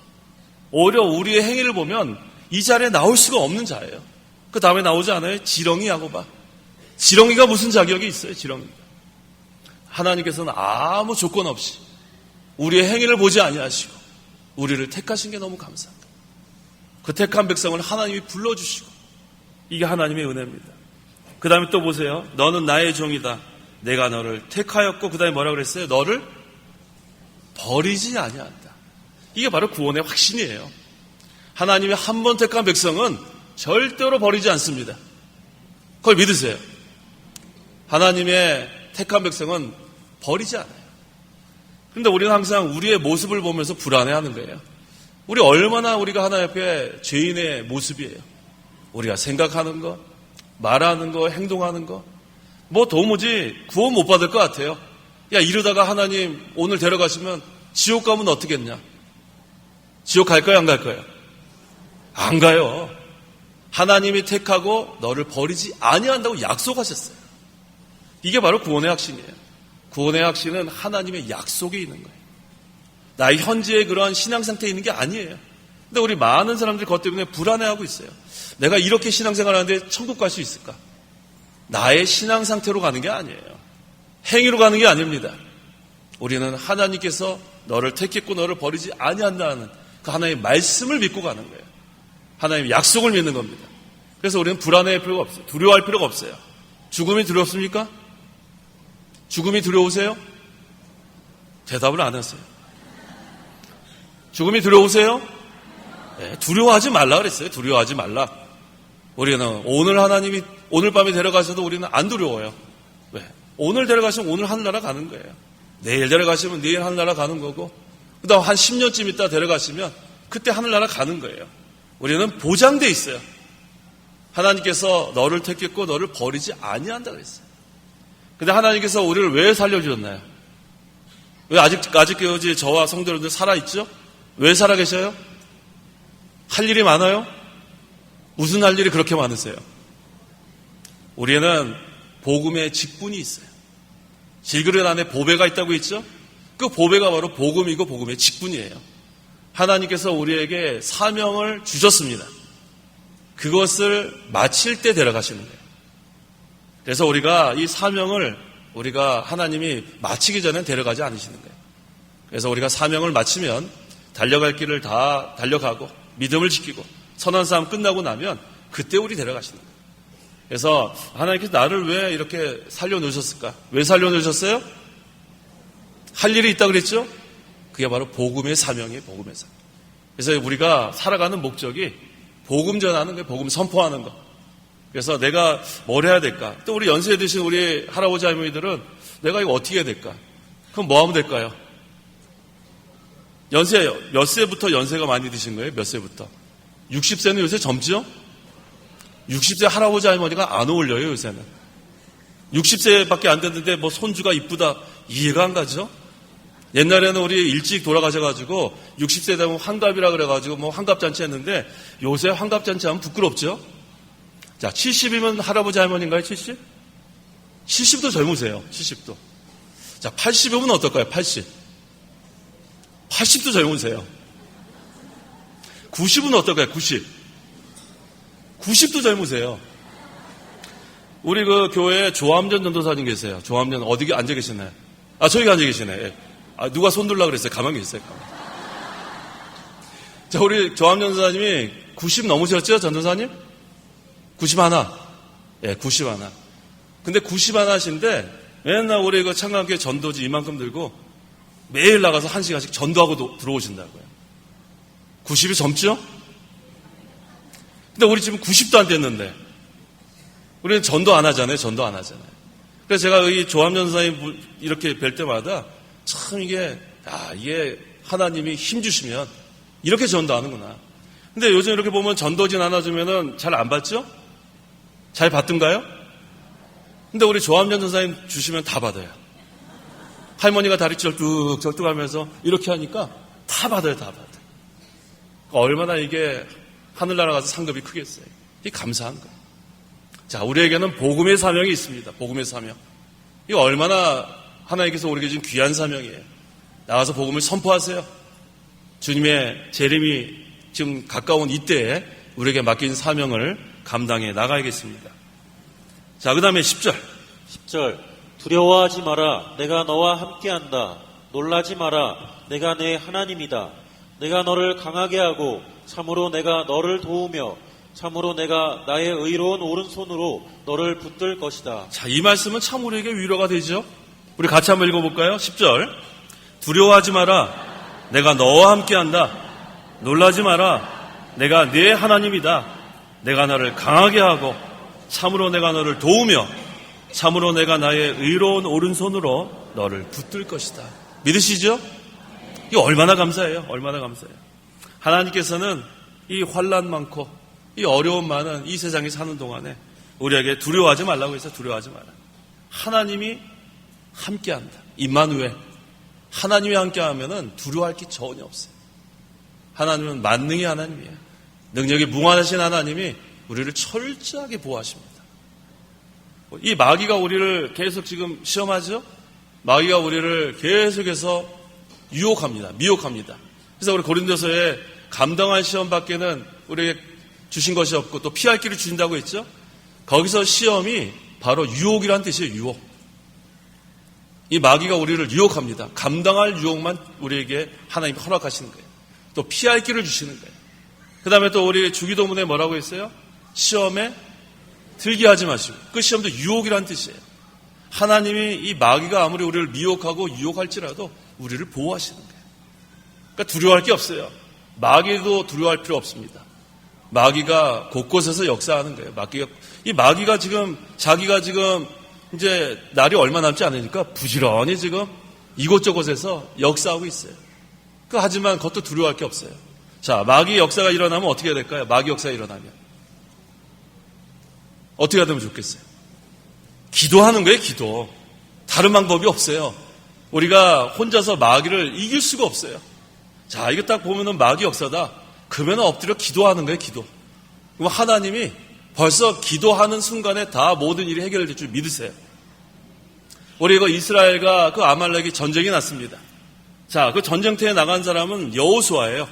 오히려 우리의 행위를 보면 이 자리에 나올 수가 없는 자예요. 그 다음에 나오지 않아요? 지렁이 야고바. 지렁이가 무슨 자격이 있어요? 지렁이가. 하나님께서는 아무 조건 없이 우리의 행위를 보지 아니하시고 우리를 택하신 게 너무 감사합니다. 그 택한 백성을 하나님이 불러주시고 이게 하나님의 은혜입니다. 그 다음에 또 보세요. 너는 나의 종이다. 내가 너를 택하였고 그 다음에 뭐라고 그랬어요? 너를 버리지 아니한다. 이게 바로 구원의 확신이에요. 하나님이 한 번 택한 백성은 절대로 버리지 않습니다. 그걸 믿으세요. 하나님의 택한 백성은 버리지 않아요. 그런데 우리는 항상 우리의 모습을 보면서 불안해하는 거예요. 우리 얼마나 우리가 하나님 앞에 죄인의 모습이에요. 우리가 생각하는 거, 말하는 거, 행동하는 거, 뭐 도무지 구원 못 받을 것 같아요. 야, 이러다가 하나님 오늘 데려가시면 지옥 가면 어떻겠냐? 지옥 갈 거야, 안 갈 거야? 안 가요. 하나님이 택하고 너를 버리지 아니한다고 약속하셨어요. 이게 바로 구원의 확신이에요. 구원의 확신은 하나님의 약속에 있는 거예요. 나의 현재의 그러한 신앙 상태에 있는 게 아니에요. 근데 우리 많은 사람들이 그것 때문에 불안해하고 있어요. 내가 이렇게 신앙생활 하는데 천국 갈 수 있을까? 나의 신앙 상태로 가는 게 아니에요. 행위로 가는 게 아닙니다. 우리는 하나님께서 너를 택했고 너를 버리지 아니한다는 그 하나님의 말씀을 믿고 가는 거예요. 하나님의 약속을 믿는 겁니다. 그래서 우리는 불안해할 필요가 없어요. 두려워할 필요가 없어요. 죽음이 두렵습니까? 죽음이 두려우세요? 대답을 안 했어요. 죽음이 두려우세요? 네, 두려워하지 말라 그랬어요. 두려워하지 말라. 우리는 오늘 하나님이 오늘 밤에 데려가셔도 우리는 안 두려워요. 왜? 오늘 데려가시면 오늘 하늘나라 가는 거예요. 내일 데려가시면 내일 하늘나라 가는 거고, 그 다음 한 10년쯤 있다 데려가시면 그때 하늘나라 가는 거예요. 우리는 보장돼 있어요. 하나님께서 너를 택했고 너를 버리지 아니한다 그랬어요. 근데 하나님께서 우리를 왜 살려주셨나요? 왜 아직까지 저와 성도 여러분들 살아있죠? 왜 살아계셔요? 할 일이 많아요? 무슨 할 일이 그렇게 많으세요? 우리는 복음의 직분이 있어요. 질그릇 안에 보배가 있다고 했죠? 그 보배가 바로 복음이고 복음의 직분이에요. 하나님께서 우리에게 사명을 주셨습니다. 그것을 마칠 때 데려가시는 거예요. 그래서 우리가 이 사명을 우리가 하나님이 마치기 전에 데려가지 않으시는 거예요. 그래서 우리가 사명을 마치면 달려갈 길을 다 달려가고 믿음을 지키고 선한 싸움 끝나고 나면 그때 우리 데려가시는 거예요. 그래서 하나님께서 나를 왜 이렇게 살려놓으셨을까? 왜 살려놓으셨어요? 할 일이 있다고 그랬죠? 그게 바로 복음의 사명이에요. 복음의 사명. 그래서 우리가 살아가는 목적이 복음 전하는 거예요. 복음 선포하는 거. 그래서 내가 뭘 해야 될까? 또 우리 연세 드신 우리 할아버지 할머니들은 내가 이거 어떻게 해야 될까? 그럼 뭐 하면 될까요? 연세 몇 세부터 연세가 많이 드신 거예요? 몇 세부터? 60세는 요새 젊죠? 60세 할아버지 할머니가 안 어울려요, 요새는. 60세밖에 안 됐는데 뭐 손주가 이쁘다, 이해가 안 가죠? 옛날에는 우리 일찍 돌아가셔가지고 60세 되면 환갑이라 그래가지고 뭐 환갑잔치 했는데 요새 환갑잔치 하면 부끄럽죠? 자, 70이면 할아버지 할머니인가요? 70? 70도 젊으세요. 70도. 자, 80이면 어떨까요? 80. 80도 젊으세요. 90은 어떨까요? 90. 90도 젊으세요. 우리 그 교회에 조함전 전도사님 계세요. 조함전 어디 앉아 계시나요? 아, 저기 앉아 계시네. 예. 아, 누가 손 들라 그랬어요? 가만히 계세요. 자, 우리 조함전 전도사님이 90 넘으셨죠? 전도사님? 91. 예, 91. 근데 91이신데 맨날 우리 그 창간교회 전도지 이만큼 들고 매일 나가서 1시간씩 전도하고 들어오신다고요. 90이 젊죠? 근데 우리 지금 90도 안 됐는데 우리는 전도 안 하잖아요. 전도 안 하잖아요. 그래서 제가 이 조함전 선생님 이렇게 뵐 때마다 참 이게 하나님이 힘 주시면 이렇게 전도하는구나. 근데 요즘 이렇게 보면 전도지 나눠주면은 잘 안 받죠? 잘 받던가요? 근데 우리 조함전 선생님 주시면 다 받아요. 할머니가 다리 절뚝절뚝하면서 이렇게 하니까 다 받아요, 다 받아요. 얼마나 이게 하늘나라 가서 상급이 크겠어요. 이게 감사한 거예요. 자, 우리에게는 복음의 사명이 있습니다. 복음의 사명. 이거 얼마나 하나님께서 우리에게 준 귀한 사명이에요. 나가서 복음을 선포하세요. 주님의 재림이 지금 가까운 이때에 우리에게 맡긴 사명을 감당해 나가야겠습니다. 자, 그 다음에 10절. 10절 두려워하지 마라. 내가 너와 함께한다. 놀라지 마라. 내가 내 하나님이다. 내가 너를 강하게 하고 참으로 내가 너를 도우며 참으로 내가 나의 의로운 오른손으로 너를 붙들 것이다. 자, 이 말씀은 참 우리에게 위로가 되죠. 우리 같이 한번 읽어볼까요? 10절. 두려워하지 마라. 내가 너와 함께한다. 놀라지 마라. 내가 네 하나님이다. 내가 너를 강하게 하고 참으로 내가 너를 도우며 참으로 내가 나의 의로운 오른손으로 너를 붙들 것이다. 믿으시죠? 이거 얼마나 감사해요. 얼마나 감사해요. 하나님께서는 이 환난 많고 이 어려움 많은 이 세상에 사는 동안에 우리에게 두려워하지 말라고 해서 두려워하지 마라. 하나님이 함께한다. 임마누엘. 하나님이 함께하면은 두려워할 게 전혀 없어요. 하나님은 만능의 하나님이에요. 능력이 무한하신 하나님이 우리를 철저하게 보호하십니다. 이 마귀가 우리를 계속 지금 시험하죠? 마귀가 우리를 계속해서 유혹합니다. 미혹합니다. 그래서 우리 고린도서에 감당할 시험 밖에는 우리에게 주신 것이 없고 또 피할 길을 주신다고 했죠? 거기서 시험이 바로 유혹이란 뜻이에요. 유혹. 이 마귀가 우리를 유혹합니다. 감당할 유혹만 우리에게 하나님이 허락하시는 거예요. 또 피할 길을 주시는 거예요. 그 다음에 또 우리 주기도문에 뭐라고 했어요? 시험에 들게 하지 마시고. 그 시험도 유혹이란 뜻이에요. 하나님이 이 마귀가 아무리 우리를 미혹하고 유혹할지라도 우리를 보호하시는 거예요. 그러니까 두려워할 게 없어요. 마귀도 두려워할 필요 없습니다. 마귀가 곳곳에서 역사하는 거예요. 이 마귀가 지금 자기가 지금 이제 날이 얼마 남지 않으니까 부지런히 지금 이곳저곳에서 역사하고 있어요. 하지만 그것도 두려워할 게 없어요. 자, 마귀 역사가 일어나면 어떻게 해야 될까요? 마귀 역사가 일어나면 어떻게 해야 되면 좋겠어요? 기도하는 거예요. 기도. 다른 방법이 없어요. 우리가 혼자서 마귀를 이길 수가 없어요. 자, 이거 딱 보면은 마귀 역사다. 그러면 엎드려 기도하는 거예요. 기도. 그럼 하나님이 벌써 기도하는 순간에 다 모든 일이 해결될 줄 믿으세요. 우리 이거 이스라엘과 그 아말렉이 전쟁이 났습니다. 자, 그 전쟁터에 나간 사람은 여호수아예요.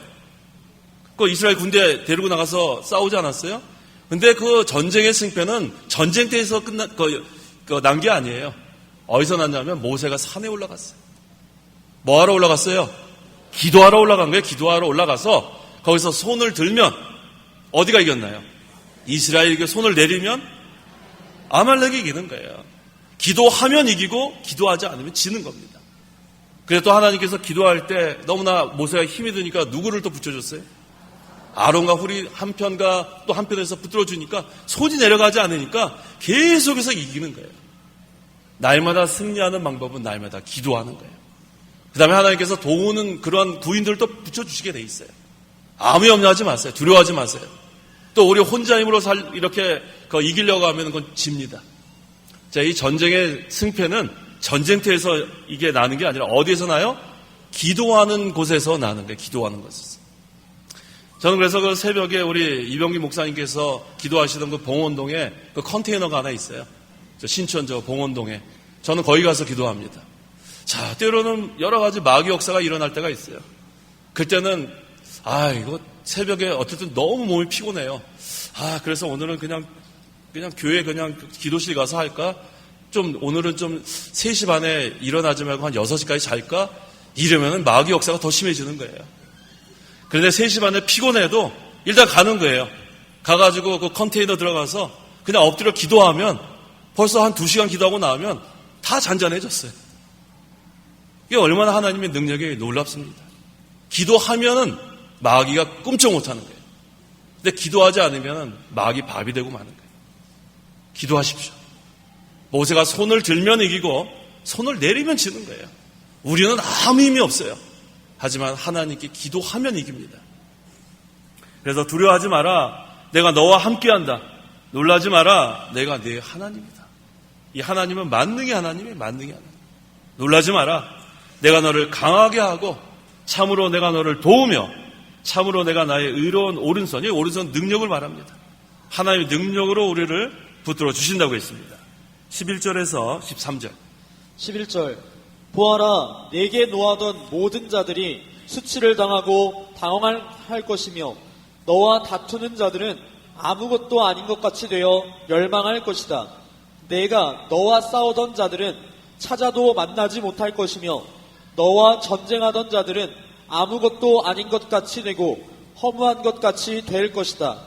그 이스라엘 군대 데리고 나가서 싸우지 않았어요? 근데 그 전쟁의 승패는 전쟁터에서 난 게 아니에요. 어디서 났냐면 모세가 산에 올라갔어요. 뭐하러 올라갔어요? 기도하러 올라간 거예요. 기도하러 올라가서 거기서 손을 들면 어디가 이겼나요? 이스라엘에게 손을 내리면 아말렉이 이기는 거예요. 기도하면 이기고 기도하지 않으면 지는 겁니다. 그래서 또 하나님께서 기도할 때 너무나 모세가 힘이 드니까 누구를 또 붙여줬어요? 아론과 훌이 한편과 또 한편에서 붙들어주니까 손이 내려가지 않으니까 계속해서 이기는 거예요. 날마다 승리하는 방법은 날마다 기도하는 거예요. 그 다음에 하나님께서 도우는 그런 부인들을 또 붙여주시게 돼 있어요. 아무 염려하지 마세요. 두려워하지 마세요. 또 우리 혼자 힘으로 이렇게 이기려고 하면 그건 집니다. 자, 이 전쟁의 승패는 전쟁터에서 이게 나는 게 아니라 어디에서 나요? 기도하는 곳에서 나는 거예요. 기도하는 곳에서. 저는 그래서 그 새벽에 우리 이병기 목사님께서 기도하시던 그 봉원동에 그 컨테이너가 하나 있어요. 신천 봉원동에. 저는 거기 가서 기도합니다. 자, 때로는 여러 가지 마귀 역사가 일어날 때가 있어요. 그때는 이거 새벽에 어쨌든 너무 몸이 피곤해요. 그래서 오늘은 그냥 교회 기도실 가서 할까? 오늘은 좀 3시 반에 일어나지 말고 한 6시까지 잘까? 이러면은 마귀 역사가 더 심해지는 거예요. 그런데 3시 반에 피곤해도 일단 가는 거예요. 가가지고 그 컨테이너 들어가서 그냥 엎드려 기도하면 벌써 한 2시간 기도하고 나오면 다 잔잔해졌어요. 이게 얼마나 하나님의 능력이 놀랍습니다. 기도하면은 마귀가 꿈쩍 못하는 거예요. 근데 기도하지 않으면 마귀 밥이 되고 마는 거예요. 기도하십시오. 모세가 손을 들면 이기고 손을 내리면 지는 거예요. 우리는 아무 힘이 없어요. 하지만 하나님께 기도하면 이깁니다. 그래서 두려워하지 마라. 내가 너와 함께한다. 놀라지 마라. 내가 네 하나님이다. 이 하나님은 만능의 하나님이에요. 만능의 하나님. 놀라지 마라. 내가 너를 강하게 하고 참으로 내가 너를 도우며 참으로 내가 나의 의로운 오른손, 이 오른손 능력을 말합니다. 하나님의 능력으로 우리를 붙들어 주신다고 했습니다. 11절에서 13절. 11절 보아라 내게 노하던 모든 자들이 수치를 당하고 당황할 것이며 너와 다투는 자들은 아무것도 아닌 것 같이 되어 멸망할 것이다. 내가 너와 싸우던 자들은 찾아도 만나지 못할 것이며 너와 전쟁하던 자들은 아무것도 아닌 것 같이 되고 허무한 것 같이 될 것이다.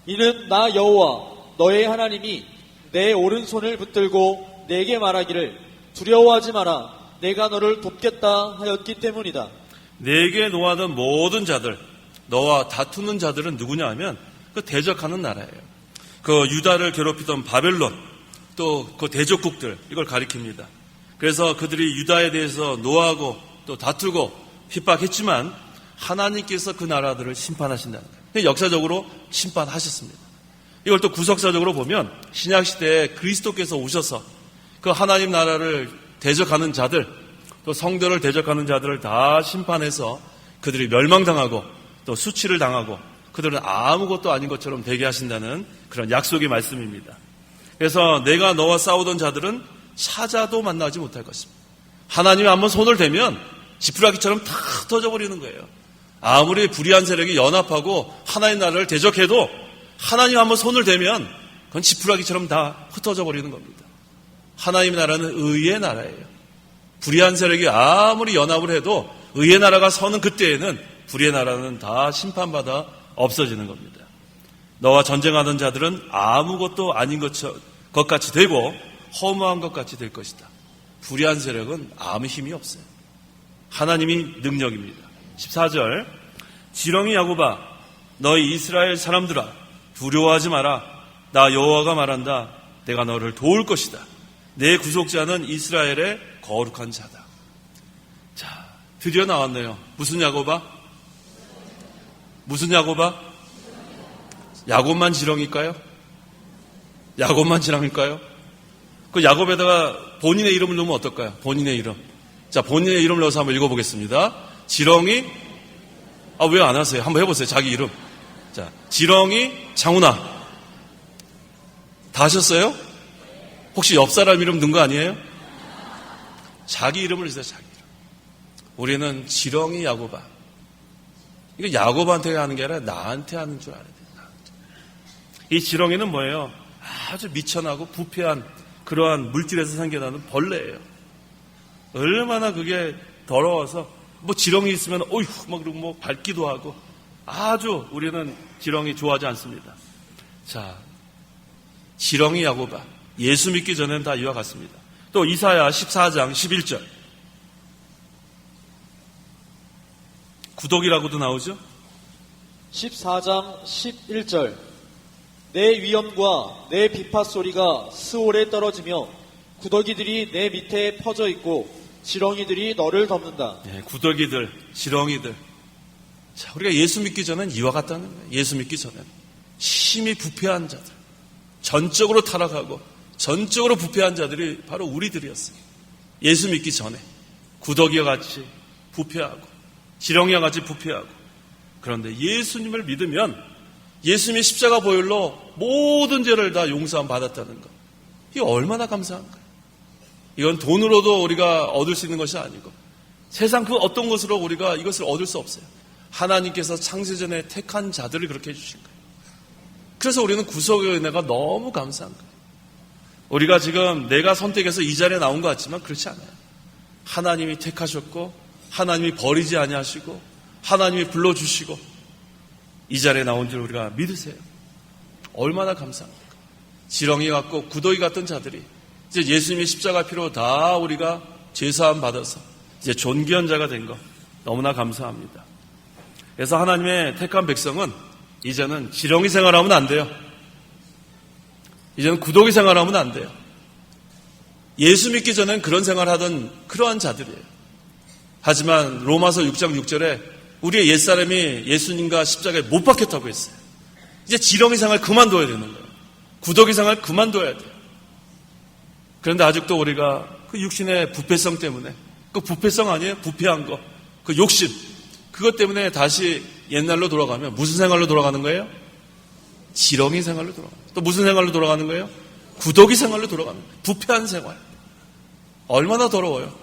이는 나 여호와 너의 하나님이 내 오른손을 붙들고 내게 말하기를 두려워하지 마라 내가 너를 돕겠다 하였기 때문이다. 내게 노하던 모든 자들, 너와 다투는 자들은 누구냐 하면 그 대적하는 나라예요. 그 유다를 괴롭히던 바벨론, 또 그 대적국들, 이걸 가리킵니다. 그래서 그들이 유다에 대해서 노하고 또 다투고 핍박했지만 하나님께서 그 나라들을 심판하신다는 거예요. 역사적으로 심판하셨습니다. 이걸 또 구속사적으로 보면 신약시대에 그리스도께서 오셔서 그 하나님 나라를 대적하는 자들, 또 성도를 대적하는 자들을 다 심판해서 그들이 멸망당하고 또 수치를 당하고 그들은 아무것도 아닌 것처럼 되게 하신다는 그런 약속의 말씀입니다. 그래서 내가 너와 싸우던 자들은 찾아도 만나지 못할 것입니다. 하나님이 한번 손을 대면 지푸라기처럼 다 흩어져버리는 거예요. 아무리 불의한 세력이 연합하고 하나님 나라를 대적해도 하나님 한번 손을 대면 그건 지푸라기처럼 다 흩어져버리는 겁니다. 하나님의 나라는 의의 나라예요. 불의한 세력이 아무리 연합을 해도 의의 나라가 서는 그때에는 불의의 나라는 다 심판받아 없어지는 겁니다. 너와 전쟁하던 자들은 아무것도 아닌 것 같이 되고 허무한 것 같이 될 것이다. 불의한 세력은 아무 힘이 없어요. 하나님이 능력입니다. 14절 지렁이 야곱아 너희 이스라엘 사람들아 두려워하지 마라. 나 여호와가 말한다. 내가 너를 도울 것이다. 내 구속자는 이스라엘의 거룩한 자다. 자, 드디어 나왔네요. 무슨 야곱아? 무슨 야곱아? 야곱만 지렁일까요? 야곱만 지렁일까요? 그 야곱에다가 본인의 이름을 넣으면 어떨까요? 본인의 이름. 자, 본인의 이름을 넣어서 한번 읽어보겠습니다. 지렁이, 왜 안 하세요? 한번 해보세요. 자기 이름. 자, 지렁이 장훈아. 다 하셨어요? 혹시 옆 사람 이름 넣은 거 아니에요? 자기 이름을 주세요. 자기 이름. 우리는 지렁이 야곱아. 이거 야곱한테 하는 게 아니라 나한테 하는 줄 알아야 돼요. 이 지렁이는 뭐예요? 아주 미천하고 부패한 그러한 물질에서 생겨나는 벌레예요. 얼마나 그게 더러워서 지렁이 있으면 어휴 막 그러고 밟기도 하고 아주 우리는 지렁이 좋아하지 않습니다. 자, 지렁이 야곱아. 예수 믿기 전에는 다 이와 같습니다. 또 이사야 14장 11절. 구독이라고도 나오죠? 14장 11절 내 위엄과 내 비파 소리가 스올에 떨어지며 구더기들이 내 밑에 퍼져 있고 지렁이들이 너를 덮는다. 네, 구더기들, 지렁이들. 자, 우리가 예수 믿기 전엔 이와 같다는 거예요. 예수 믿기 전엔 심히 부패한 자들, 전적으로 타락하고 전적으로 부패한 자들이 바로 우리들이었어요. 예수 믿기 전에 구더기와 같이 부패하고 지렁이와 같이 부패하고. 그런데 예수님을 믿으면 예수님의 십자가 보혈로 모든 죄를 다 용서함 받았다는 것. 이게 얼마나 감사한 거예요. 이건 돈으로도 우리가 얻을 수 있는 것이 아니고 세상 그 어떤 것으로 우리가 이것을 얻을 수 없어요. 하나님께서 창세전에 택한 자들을 그렇게 해주신 거예요. 그래서 우리는 구속의 은혜가 너무 감사한 거예요. 우리가 지금 내가 선택해서 이 자리에 나온 것 같지만 그렇지 않아요. 하나님이 택하셨고 하나님이 버리지 아니하시고 하나님이 불러주시고 이 자리에 나온 줄 우리가 믿으세요. 얼마나 감사합니까? 지렁이 같고 구더기 같던 자들이 이제 예수님의 십자가 피로 다 우리가 죄사함 받아서 이제 존귀한 자가 된 거 너무나 감사합니다. 그래서 하나님의 택한 백성은 이제는 지렁이 생활하면 안 돼요. 이제는 구더기 생활하면 안 돼요. 예수 믿기 전엔 그런 생활하던 그러한 자들이에요. 하지만 로마서 6장 6절에 우리의 옛사람이 예수님과 십자가에 못 박혔다고 했어요. 이제 지렁이 생활 그만둬야 되는 거예요. 구더기 생활 그만둬야 돼요. 그런데 아직도 우리가 그 육신의 부패성 때문에 그 부패성 아니에요? 부패한 거. 그 욕심. 그것 때문에 다시 옛날로 돌아가면 무슨 생활로 돌아가는 거예요? 지렁이 생활로 돌아가는 거예요. 또 무슨 생활로 돌아가는 거예요? 구더기 생활로 돌아가는 거예요. 부패한 생활. 얼마나 더러워요.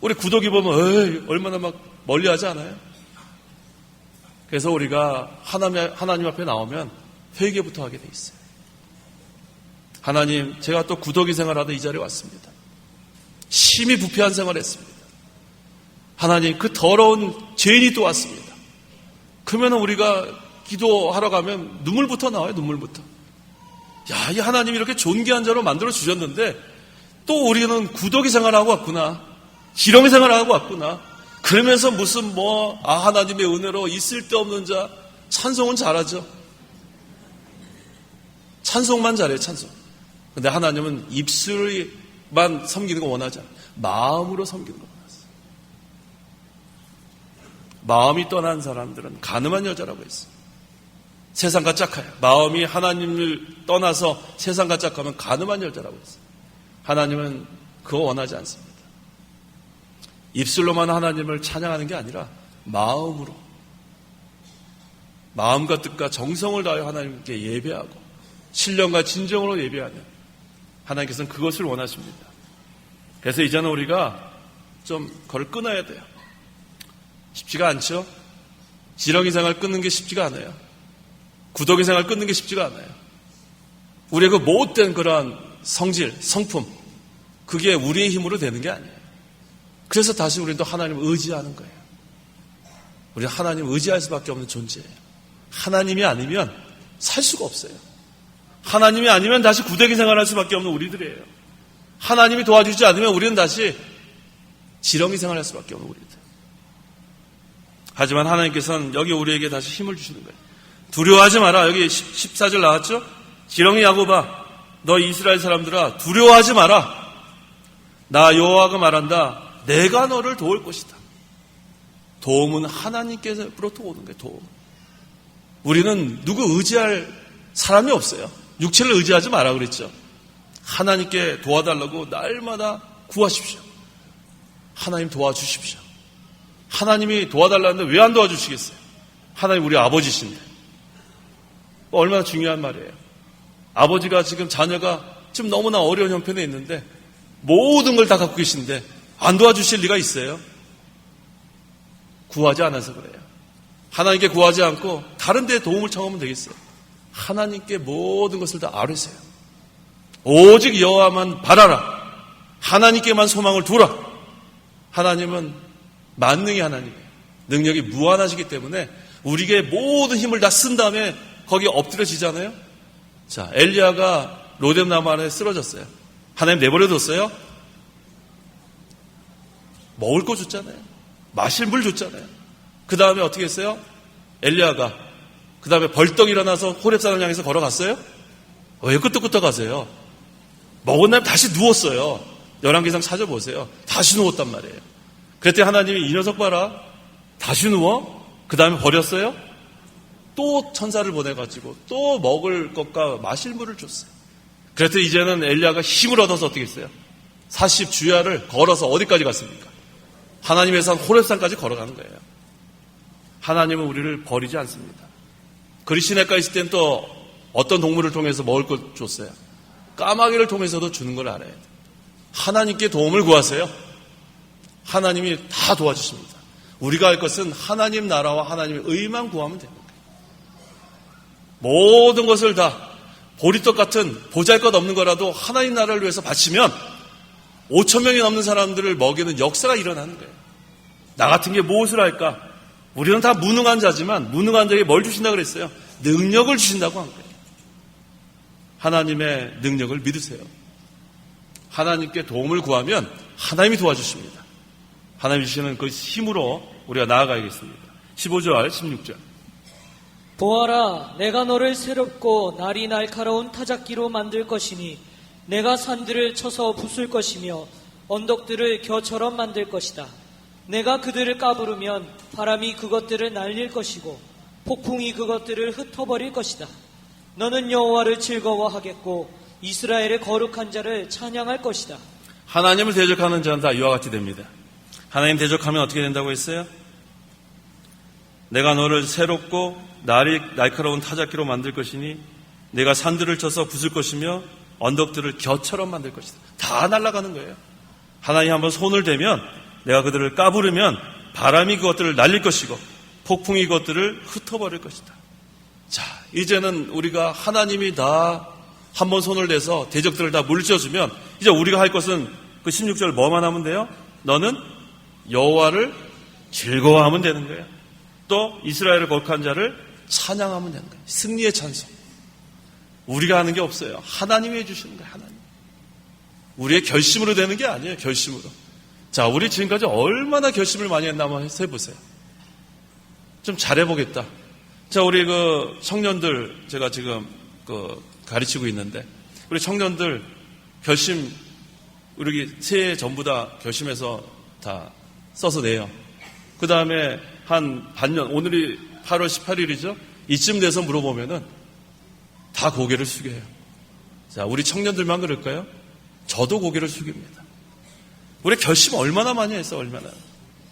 우리 구더기 보면 에이, 얼마나 막 멀리하지 않아요? 그래서 우리가 하나님 앞에 나오면 회개부터 하게 돼 있어요. 하나님, 제가 또 구더기 생활하다 이 자리에 왔습니다. 심히 부패한 생활했습니다. 하나님, 그 더러운 죄인이 또 왔습니다. 그러면 우리가 기도하러 가면 눈물부터 나와요. 눈물부터. 야, 이 하나님이 이렇게 존귀한 자로 만들어 주셨는데 또 우리는 구더기 생활하고 왔구나. 지렁이 생활하고 왔구나. 그러면서 무슨 하나님의 은혜로 있을 데 없는 자 찬송은 잘하죠. 찬송만 잘해요. 찬송. 근데 하나님은 입술만 섬기는 거 원하지 않아요. 마음으로 섬기는 거 원하세요. 마음이 떠난 사람들은 가늠한 여자라고 했어요. 세상과 짝해요. 마음이 하나님을 떠나서 세상과 짝하면 가늠한 여자라고 했어요. 하나님은 그거 원하지 않습니다. 입술로만 하나님을 찬양하는 게 아니라 마음으로, 마음과 뜻과 정성을 다하여 하나님께 예배하고 신령과 진정으로 예배하는 하나님께서는 그것을 원하십니다. 그래서 이제는 우리가 좀 그걸 끊어야 돼요. 쉽지가 않죠? 지렁이 생활 끊는 게 쉽지가 않아요. 구더기 생활 끊는 게 쉽지가 않아요. 우리의 그 못된 그러한 성질, 성품, 그게 우리의 힘으로 되는 게 아니에요. 그래서 다시 우리는 또 하나님을 의지하는 거예요. 우리는 하나님을 의지할 수밖에 없는 존재예요. 하나님이 아니면 살 수가 없어요. 하나님이 아니면 다시 구더기 생활할 수밖에 없는 우리들이에요. 하나님이 도와주지 않으면 우리는 다시 지렁이 생활할 수밖에 없는 우리들. 하지만 하나님께서는 여기 우리에게 다시 힘을 주시는 거예요. 두려워하지 마라. 여기 14절 나왔죠? 지렁이 야곱아, 너 이스라엘 사람들아 두려워하지 마라. 나 여호와가 말한다. 내가 너를 도울 것이다. 도움은 하나님께서로부터 오는 거예요. 도움. 우리는 누구 의지할 사람이 없어요. 육체를 의지하지 마라 그랬죠. 하나님께 도와달라고 날마다 구하십시오. 하나님 도와주십시오. 하나님이 도와달라는데 왜 안 도와주시겠어요? 하나님 우리 아버지신데. 얼마나 중요한 말이에요. 아버지가 지금 자녀가 지금 너무나 어려운 형편에 있는데 모든 걸 다 갖고 계신데 안 도와주실 리가 있어요? 구하지 않아서 그래요. 하나님께 구하지 않고 다른 데 도움을 청하면 되겠어요? 하나님께 모든 것을 다 아뢰세요. 오직 여호와만 바라라. 하나님께만 소망을 두라. 하나님은 만능의 하나님이에요. 능력이 무한하시기 때문에 우리에게 모든 힘을 다 쓴 다음에 거기에 엎드려지잖아요. 자, 엘리야가 로뎀 나무 안에 쓰러졌어요. 하나님 내버려뒀어요. 먹을 거 줬잖아요. 마실 물 줬잖아요. 그 다음에 어떻게 했어요? 엘리야가 그 다음에 벌떡 일어나서 호렙산을 향해서 걸어갔어요? 왜 끄떡끄떡 가세요? 먹은 다음에 다시 누웠어요. 열왕기상 찾아보세요. 다시 누웠단 말이에요. 그랬더니 하나님이 이 녀석 봐라. 다시 누워? 그 다음에 버렸어요? 또 천사를 보내가지고 또 먹을 것과 마실 물을 줬어요. 그랬더니 이제는 엘리야가 힘을 얻어서 어떻게 했어요? 40주야를 걸어서 어디까지 갔습니까? 하나님의 산 호렙산까지 걸어가는 거예요. 하나님은 우리를 버리지 않습니다. 그리시네가 있을 땐 또 어떤 동물을 통해서 먹을 걸 줬어요? 까마귀를 통해서도 주는 걸 알아야 돼요. 하나님께 도움을 구하세요. 하나님이 다 도와주십니다. 우리가 할 것은 하나님 나라와 하나님의 의만 구하면 됩니다. 모든 것을 다 보리떡 같은 보잘것없는 거라도 하나님 나라를 위해서 바치면 5,000명이 넘는 사람들을 먹이는 역사가 일어나는 거예요. 나 같은 게 무엇을 할까? 우리는 다 무능한 자지만 무능한 자에게 뭘 주신다 그랬어요? 능력을 주신다고 한 거예요. 하나님의 능력을 믿으세요. 하나님께 도움을 구하면 하나님이 도와주십니다. 하나님이 주시는 그 힘으로 우리가 나아가야겠습니다. 15절, 16절. 보아라, 내가 너를 새롭고 날이 날카로운 타작기로 만들 것이니 내가 산들을 쳐서 부술 것이며 언덕들을 겨처럼 만들 것이다. 내가 그들을 까부르면 바람이 그것들을 날릴 것이고 폭풍이 그것들을 흩어버릴 것이다. 너는 여호와를 즐거워하겠고 이스라엘의 거룩한 자를 찬양할 것이다. 하나님을 대적하는 자는 다 이와 같이 됩니다. 하나님 대적하면 어떻게 된다고 했어요? 내가 너를 새롭고 날카로운 타작기로 만들 것이니 내가 산들을 쳐서 부술 것이며 언덕들을 겨처럼 만들 것이다. 다 날아가는 거예요. 하나님 한번 손을 대면 내가 그들을 까부르면 바람이 그것들을 날릴 것이고 폭풍이 그것들을 흩어버릴 것이다. 자, 이제는 우리가 하나님이 다 한번 손을 대서 대적들을 다 물리쳐주면 이제 우리가 할 것은 그 16절 뭐만 하면 돼요? 너는 여호와를 즐거워하면 되는 거예요. 또 이스라엘을 거룩한 자를 찬양하면 되는 거예요. 승리의 찬송. 우리가 하는 게 없어요. 하나님이 해주시는 거예요. 하나님. 우리의 결심으로 되는 게 아니에요. 결심으로. 자, 우리 지금까지 얼마나 결심을 많이 했나 한번 해보세요. 좀 잘해보겠다. 자, 우리 그 청년들 제가 지금 가르치고 있는데 우리 청년들 결심 우리 새해 전부 다 결심해서 다 써서 내요. 그 다음에 한 반년, 오늘이 8월 18일이죠? 이쯤 돼서 물어보면은 다 고개를 숙여요. 자, 우리 청년들만 그럴까요? 저도 고개를 숙입니다. 우리 결심 얼마나 많이 했어, 얼마나.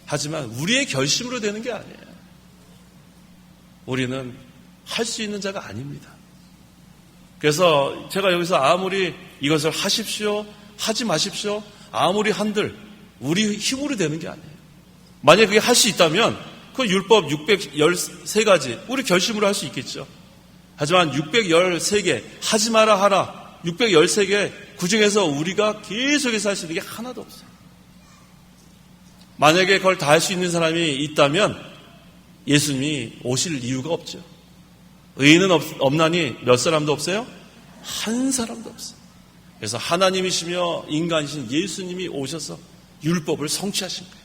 하지만 우리의 결심으로 되는 게 아니에요. 우리는 할 수 있는 자가 아닙니다. 그래서 제가 여기서 아무리 이것을 하십시오, 하지 마십시오, 아무리 한들 우리 힘으로 되는 게 아니에요. 만약에 그게 할 수 있다면 그 율법 613가지 우리 결심으로 할 수 있겠죠. 하지만 613개 하지 마라 하라 613개 그중에서 우리가 계속해서 할 수 있는 게 하나도 없어요. 만약에 그걸 다 할 수 있는 사람이 있다면 예수님이 오실 이유가 없죠. 의인은 없나니 몇 사람도 없어요? 한 사람도 없어요. 그래서 하나님이시며 인간이신 예수님이 오셔서 율법을 성취하신 거예요.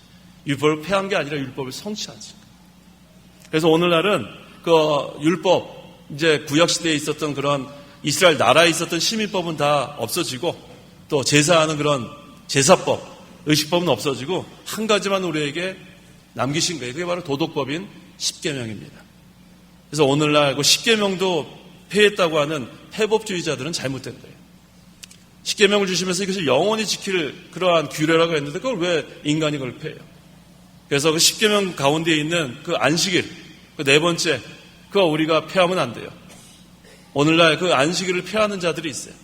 율법을 폐한 게 아니라 율법을 성취하신 거예요. 그래서 오늘날은 그 율법, 이제 구약시대에 있었던 그런 이스라엘 나라에 있었던 시민법은 다 없어지고 또 제사하는 그런 제사법, 의식법은 없어지고 한 가지만 우리에게 남기신 거예요. 그게 바로 도덕법인 십계명입니다. 그래서 오늘날 그 십계명도 폐했다고 하는 폐법주의자들은 잘못된 거예요. 십계명을 주시면서 이것을 영원히 지킬 그러한 규례라고 했는데 그걸 왜 인간이 그걸 폐해요? 그래서 그 십계명 가운데 있는 그 안식일, 그 네 번째, 그거 우리가 폐하면 안 돼요. 오늘날 그 안식일을 폐하는 자들이 있어요.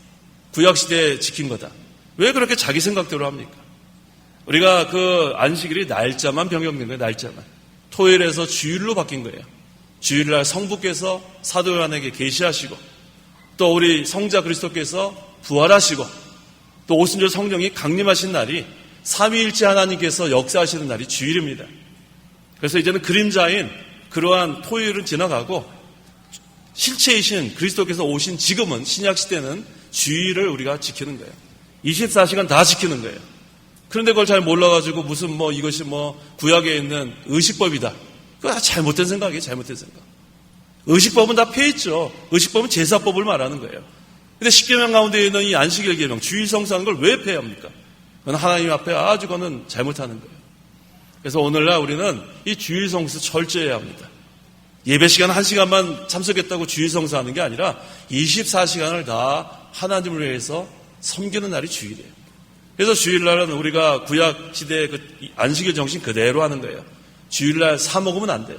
구약시대에 지킨 거다. 왜 그렇게 자기 생각대로 합니까? 우리가 그 안식일이 날짜만 변경된 거예요. 날짜만. 토요일에서 주일로 바뀐 거예요. 주일날 성부께서 사도 요한에게 계시하시고 또 우리 성자 그리스도께서 부활하시고 또 오순절 성령이 강림하신 날이 삼위일체 하나님께서 역사하시는 날이 주일입니다. 그래서 이제는 그림자인 그러한 토요일은 지나가고 실체이신 그리스도께서 오신 지금은 신약시대는 주일을 우리가 지키는 거예요. 24시간 다 지키는 거예요. 그런데 그걸 잘 몰라가지고 무슨 이것이 구약에 있는 의식법이다. 그거 다 잘못된 생각이에요. 잘못된 생각. 의식법은 다 폐했죠. 의식법은 제사법을 말하는 거예요. 근데 십계명 가운데 있는 이 안식일 계명, 주일 성수하는 걸 왜 폐합니까? 그건 하나님 앞에 아주 그거는 잘못하는 거예요. 그래서 오늘날 우리는 이 주일 성수 철저해야 합니다. 예배 시간 1시간만 참석했다고 주일 성수하는 게 아니라 24시간을 다 하나님을 위해서 섬기는 날이 주일이에요. 그래서 주일날은 우리가 구약 시대의 그 안식일 정신 그대로 하는 거예요. 주일날 사 먹으면 안 돼요.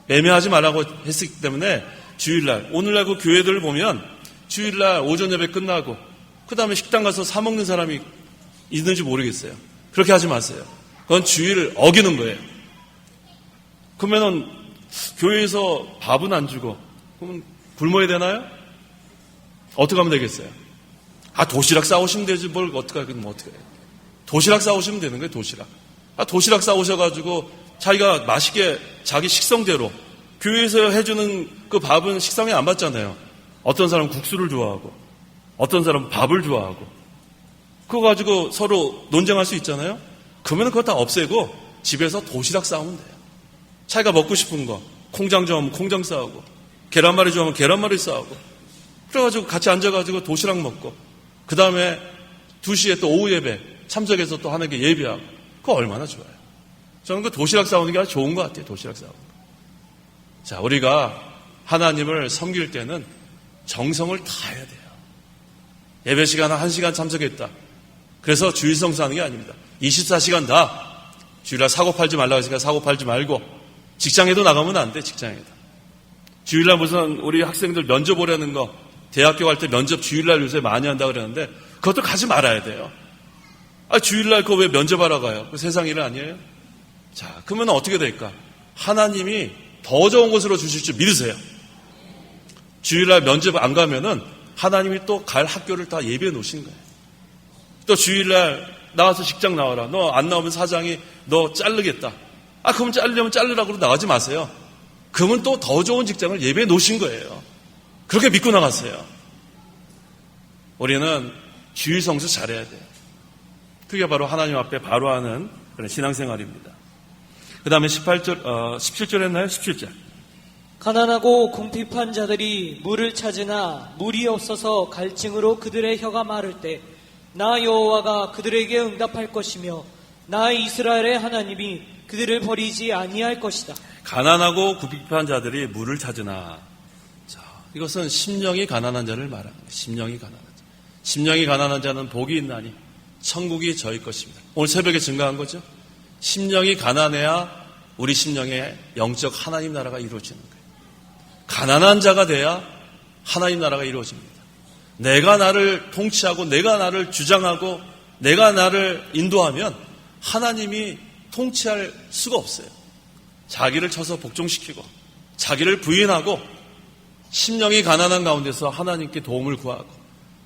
매매하지 말라고 했기 때문에 주일날, 오늘날 그 교회들을 보면 주일날 오전 예배 끝나고 그 다음에 식당 가서 사 먹는 사람이 있는지 모르겠어요. 그렇게 하지 마세요. 그건 주일을 어기는 거예요. 그러면은 교회에서 밥은 안 주고 그러면 굶어야 되나요? 어떻게 하면 되겠어요? 도시락 싸오시면 되지 뭘 어떻게 해요? 도시락 싸오시면 되는 거예요. 도시락 싸오셔가지고 자기가 맛있게 자기 식성대로 교회에서 해주는 그 밥은 식성에 안 맞잖아요. 어떤 사람은 국수를 좋아하고 어떤 사람은 밥을 좋아하고 그거 가지고 서로 논쟁할 수 있잖아요. 그러면 그거 다 없애고 집에서 도시락 싸우면 돼요. 자기가 먹고 싶은 거 콩장 좋아하면 콩장 싸우고 계란말이 좋아하면 계란말이 싸우고 그래가지고 같이 앉아가지고 도시락 먹고 그 다음에 2시에 또 오후 예배 참석해서 또 하나님께 예배하고 그거 얼마나 좋아요. 저는 그 도시락 싸우는 게 아주 좋은 것 같아요. 도시락 싸우는 거. 자, 우리가 하나님을 섬길 때는 정성을 다해야 돼요. 예배 시간 1시간 참석했다. 그래서 주일 성수하는 게 아닙니다. 24시간 다 주일날 사고 팔지 말라고 했으니까 사고 팔지 말고, 직장에도 나가면 안 돼, 직장에도. 주일날 무슨 우리 학생들 면접 보려는 거, 대학교 갈 때 면접 주일날 요새 많이 한다고 그러는데, 그것도 가지 말아야 돼요. 주일날 그거 왜 면접하러 가요? 그 세상 일 아니에요? 자, 그러면 어떻게 될까? 하나님이 더 좋은 곳으로 주실 줄 믿으세요. 주일날 면접 안 가면은 하나님이 또 갈 학교를 다 예비해 놓으신 거예요. 또 주일날 나와서 직장 나와라. 너 안 나오면 사장이 너 자르겠다. 그럼 자르려면 자르라고 나가지 마세요. 그러면 또 더 좋은 직장을 예비해 놓으신 거예요. 그렇게 믿고 나가세요. 우리는 주일 성수 잘해야 돼요. 그게 바로 하나님 앞에 바로 하는 그런 신앙생활입니다. 그 다음에 17절 했나요? 17절. 가난하고 궁핍한 자들이 물을 찾으나 물이 없어서 갈증으로 그들의 혀가 마를 때 나 여호와가 그들에게 응답할 것이며 나 이스라엘의 하나님이 그들을 버리지 아니할 것이다. 가난하고 궁핍한 자들이 물을 찾으나, 자, 이것은 심령이 가난한 자를 말합니다. 심령이 가난한 자. 심령이 가난한 자는 복이 있나니 천국이 저희 것입니다. 오늘 새벽에 증가한 거죠. 심령이 가난해야 우리 심령의 영적 하나님 나라가 이루어지는 거예요. 가난한 자가 돼야 하나님 나라가 이루어집니다. 내가 나를 통치하고 내가 나를 주장하고 내가 나를 인도하면 하나님이 통치할 수가 없어요. 자기를 쳐서 복종시키고 자기를 부인하고 심령이 가난한 가운데서 하나님께 도움을 구하고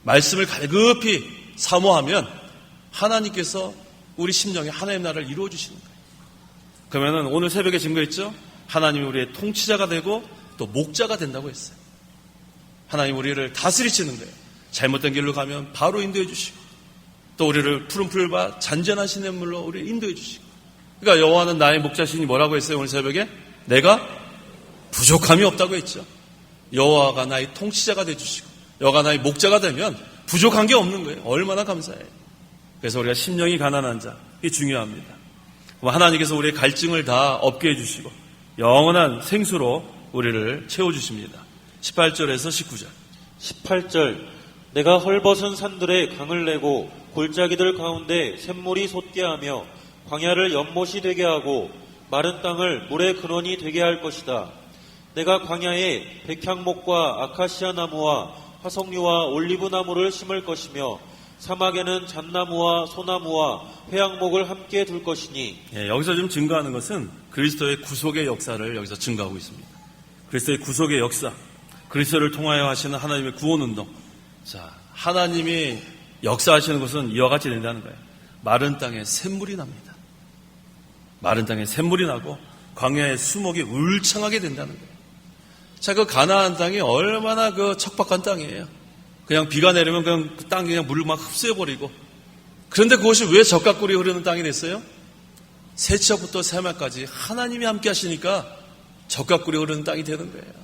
말씀을 갈급히 사모하면 하나님께서 우리 심령에 하나님 나라를 이루어 주시는 거예요. 그러면은 오늘 새벽에 증거했죠? 하나님이 우리의 통치자가 되고 또 목자가 된다고 했어요. 하나님 우리를 다스리시는 거예요. 잘못된 길로 가면 바로 인도해 주시고 또 우리를 푸른 풀과 잔잔한 시냇물로 우리를 인도해 주시고. 그러니까 여호와는 나의 목자시니 뭐라고 했어요? 오늘 새벽에 내가 부족함이 없다고 했죠. 여호와가 나의 통치자가 되주시고 여호와가 나의 목자가 되면 부족한 게 없는 거예요. 얼마나 감사해요. 그래서 우리가 심령이 가난한 자, 이게 중요합니다. 하나님께서 우리의 갈증을 다 없게 해주시고 영원한 생수로 우리를 채워주십니다. 18절에서 19절. 18절. 내가 헐벗은 산들에 강을 내고 골짜기들 가운데 샘물이 솟게 하며 광야를 연못이 되게 하고 마른 땅을 물의 근원이 되게 할 것이다. 내가 광야에 백향목과 아카시아 나무와 화석류와 올리브 나무를 심을 것이며 사막에는 잣나무와 소나무와 회양목을 함께 둘 것이니. 여기서 좀 증거하는 것은 그리스도의 구속의 역사를 여기서 증거하고 있습니다. 그리스도의 구속의 역사, 그리스도를 통하여 하시는 하나님의 구원운동. 자, 하나님이 역사하시는 것은 이와 같이 된다는 거예요. 마른 땅에 샘물이 납니다. 마른 땅에 샘물이 나고 광야의 수목이 울창하게 된다는 거예요. 자, 그 가나안 땅이 얼마나 그 척박한 땅이에요. 그냥 비가 내리면 그냥 그 땅 그냥 물을 막 흡수해버리고. 그런데 그것이 왜 적각꿀이 흐르는 땅이 됐어요? 세치업부터 세말까지 하나님이 함께 하시니까 적각꿀이 흐르는 땅이 되는 거예요.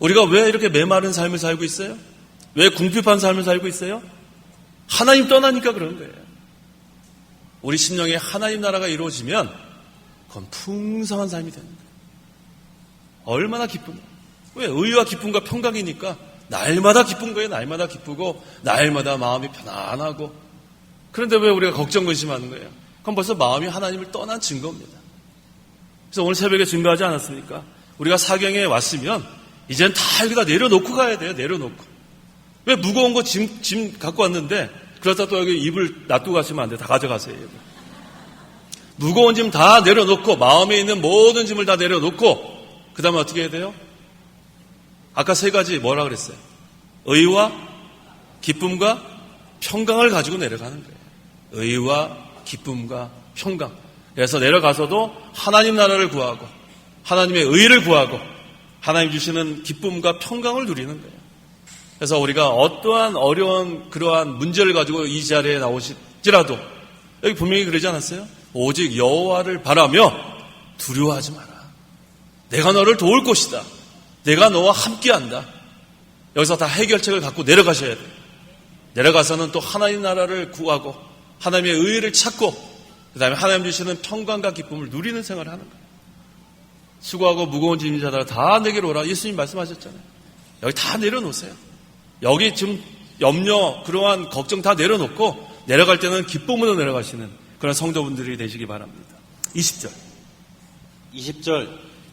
우리가 왜 이렇게 메마른 삶을 살고 있어요? 왜 궁핍한 삶을 살고 있어요? 하나님 떠나니까 그런 거예요. 우리 심령에 하나님 나라가 이루어지면 그건 풍성한 삶이 되는 거예요. 얼마나 기쁨. 왜? 의와 기쁨과 평강이니까 날마다 기쁜 거예요. 날마다 기쁘고 날마다 마음이 편안하고. 그런데 왜 우리가 걱정 근심하는 거예요? 그건 벌써 마음이 하나님을 떠난 증거입니다. 그래서 오늘 새벽에 증거하지 않았습니까? 우리가 사경에 왔으면 이제는 다 여기다 내려놓고 가야 돼요. 내려놓고. 왜 무거운 거 짐 갖고 왔는데 그러다 또 여기 입을 놔두고 가시면 안 돼요. 다 가져가세요. 여기. 무거운 짐 다 내려놓고 마음에 있는 모든 짐을 다 내려놓고 그 다음에 어떻게 해야 돼요? 아까 세 가지 뭐라 그랬어요? 의와 기쁨과 평강을 가지고 내려가는 거예요. 의와 기쁨과 평강. 그래서 내려가서도 하나님 나라를 구하고 하나님의 의를 구하고 하나님 주시는 기쁨과 평강을 누리는 거예요. 그래서 우리가 어떠한 어려운 그러한 문제를 가지고 이 자리에 나오실지라도 여기 분명히 그러지 않았어요? 오직 여호와를 바라며 두려워하지 마라. 내가 너를 도울 것이다. 내가 너와 함께한다. 여기서 다 해결책을 갖고 내려가셔야 돼요. 내려가서는 또 하나님 나라를 구하고 하나님의 의를 찾고 그 다음에 하나님 주시는 평강과 기쁨을 누리는 생활을 하는 거예요. 수고하고 무거운 짐진 자들아 다 내게로 오라. 예수님 말씀하셨잖아요. 여기 다 내려놓으세요. 여기 지금 염려 그러한 걱정 다 내려놓고 내려갈 때는 기쁨으로 내려가시는 그런 성도분들이 되시기 바랍니다. 20절. 20절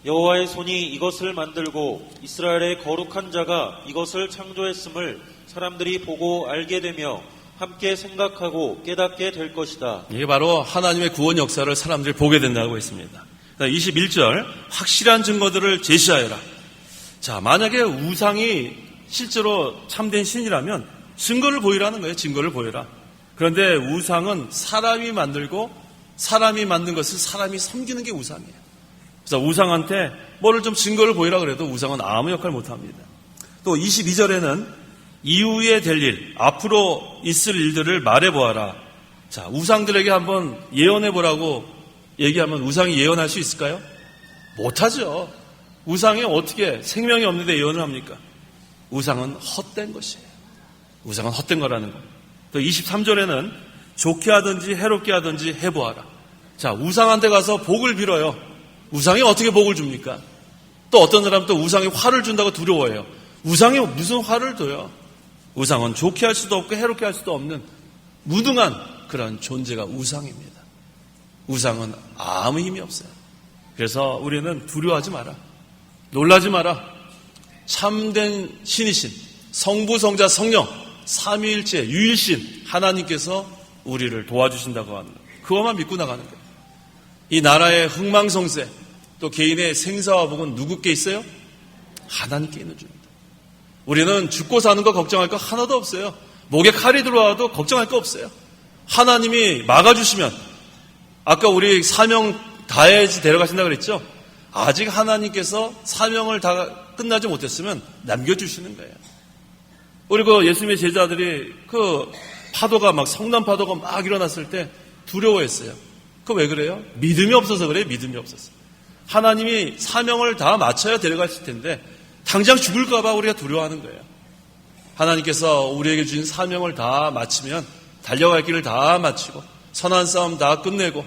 여호와의 손이 이것을 만들고 이스라엘의 거룩한 자가 이것을 창조했음을 사람들이 보고 알게 되며 함께 생각하고 깨닫게 될 것이다. 이게 바로 하나님의 구원 역사를 사람들이 보게 된다고 했습니다. 21절 확실한 증거들을 제시하여라. 자, 만약에 우상이 실제로 참된 신이라면 증거를 보이라는 거예요. 증거를 보여라. 그런데 우상은 사람이 만들고 사람이 만든 것을 사람이 섬기는 게 우상이에요. 그래서 우상한테 뭐를 좀 증거를 보이라 그래도 우상은 아무 역할 못합니다. 또 22절에는 이후에 될 일, 앞으로 있을 일들을 말해보아라. 자, 우상들에게 한번 예언해보라고 얘기하면 우상이 예언할 수 있을까요? 못하죠. 우상이 어떻게 생명이 없는데 예언을 합니까? 우상은 헛된 것이에요. 우상은 헛된 거라는 겁니다. 또 23절에는 좋게 하든지 해롭게 하든지 해보아라. 자, 우상한테 가서 복을 빌어요. 우상이 어떻게 복을 줍니까? 또 어떤 사람은 또 우상이 화를 준다고 두려워해요. 우상이 무슨 화를 줘요? 우상은 좋게 할 수도 없고 해롭게 할 수도 없는 무능한 그런 존재가 우상입니다. 우상은 아무 힘이 없어요. 그래서 우리는 두려워하지 마라. 놀라지 마라. 참된 신이신 성부, 성자, 성령 삼위일체 유일신 하나님께서 우리를 도와주신다고 하는 거예요. 그것만 믿고 나가는 거예요. 이 나라의 흥망성쇠 또 개인의 생사와 복은 누구께 있어요? 하나님께 있는 줄입니다. 우리는 죽고 사는 거 걱정할 거 하나도 없어요. 목에 칼이 들어와도 걱정할 거 없어요. 하나님이 막아주시면 아까 우리 사명 다해야지 데려가신다고 그랬죠? 아직 하나님께서 사명을 다 끝나지 못했으면 남겨주시는 거예요. 우리 그 예수님의 제자들이 그 파도가 막 성난 파도가 막 일어났을 때 두려워했어요. 그 왜 그래요? 믿음이 없어서 그래요. 믿음이 없어서. 하나님이 사명을 다 마쳐야 데려갔을 텐데 당장 죽을까 봐 우리가 두려워하는 거예요. 하나님께서 우리에게 주신 사명을 다 마치면 달려갈 길을 다 마치고 선한 싸움 다 끝내고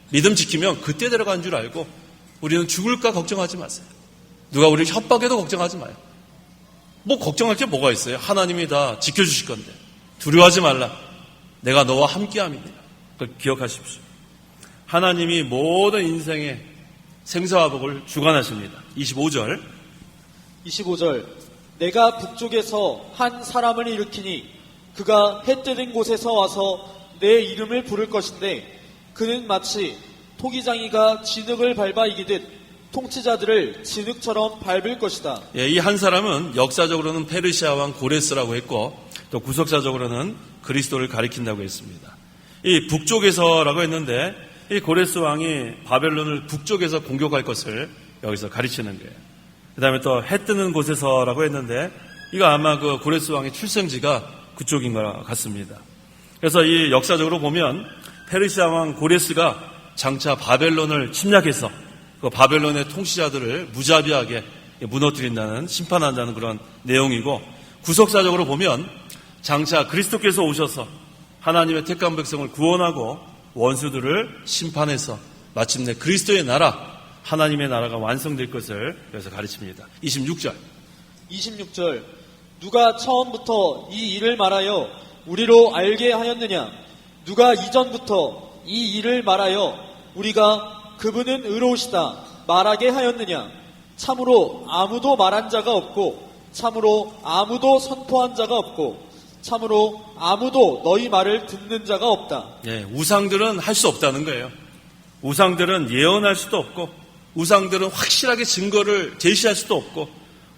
믿음 지키면 그때 데려간 줄 알고 우리는 죽을까 걱정하지 마세요. 누가 우리를 협박해도 걱정하지 마요. 뭐 걱정할 게 뭐가 있어요? 하나님이 다 지켜주실 건데. 두려워하지 말라. 내가 너와 함께함이니라. 그걸 기억하십시오. 하나님이 모든 인생의 생사와 복을 주관하십니다. 25절. 25절 내가 북쪽에서 한 사람을 일으키니 그가 해 뜨는 곳에서 와서 내 이름을 부를 것인데 그는 마치 토기장이가 진흙을 밟아 이기듯 통치자들을 진흙처럼 밟을 것이다. 예, 이 한 사람은 역사적으로는 페르시아 왕 고레스라고 했고 또 구속사적으로는 그리스도를 가리킨다고 했습니다. 이 북쪽에서라고 했는데 이 고레스 왕이 바벨론을 북쪽에서 공격할 것을 여기서 가르치는 거예요. 그 다음에 또 해 뜨는 곳에서라고 했는데 이거 아마 그 고레스 왕의 출생지가 그쪽인 것 같습니다. 그래서 이 역사적으로 보면 페르시아 왕 고레스가 장차 바벨론을 침략해서 그 바벨론의 통치자들을 무자비하게 무너뜨린다는 심판한다는 그런 내용이고 구속사적으로 보면 장차 그리스도께서 오셔서 하나님의 택한 백성을 구원하고 원수들을 심판해서 마침내 그리스도의 나라 하나님의 나라가 완성될 것을 여기서 가르칩니다. 26절. 26절 누가 처음부터 이 일을 말하여 우리로 알게 하였느냐? 누가 이전부터 이 일을 말하여 우리가 그분은 의로우시다 말하게 하였느냐? 참으로 아무도 말한 자가 없고 참으로 아무도 선포한 자가 없고 참으로 아무도 너희 말을 듣는 자가 없다. 예, 우상들은 할 수 없다는 거예요. 우상들은 예언할 수도 없고 우상들은 확실하게 증거를 제시할 수도 없고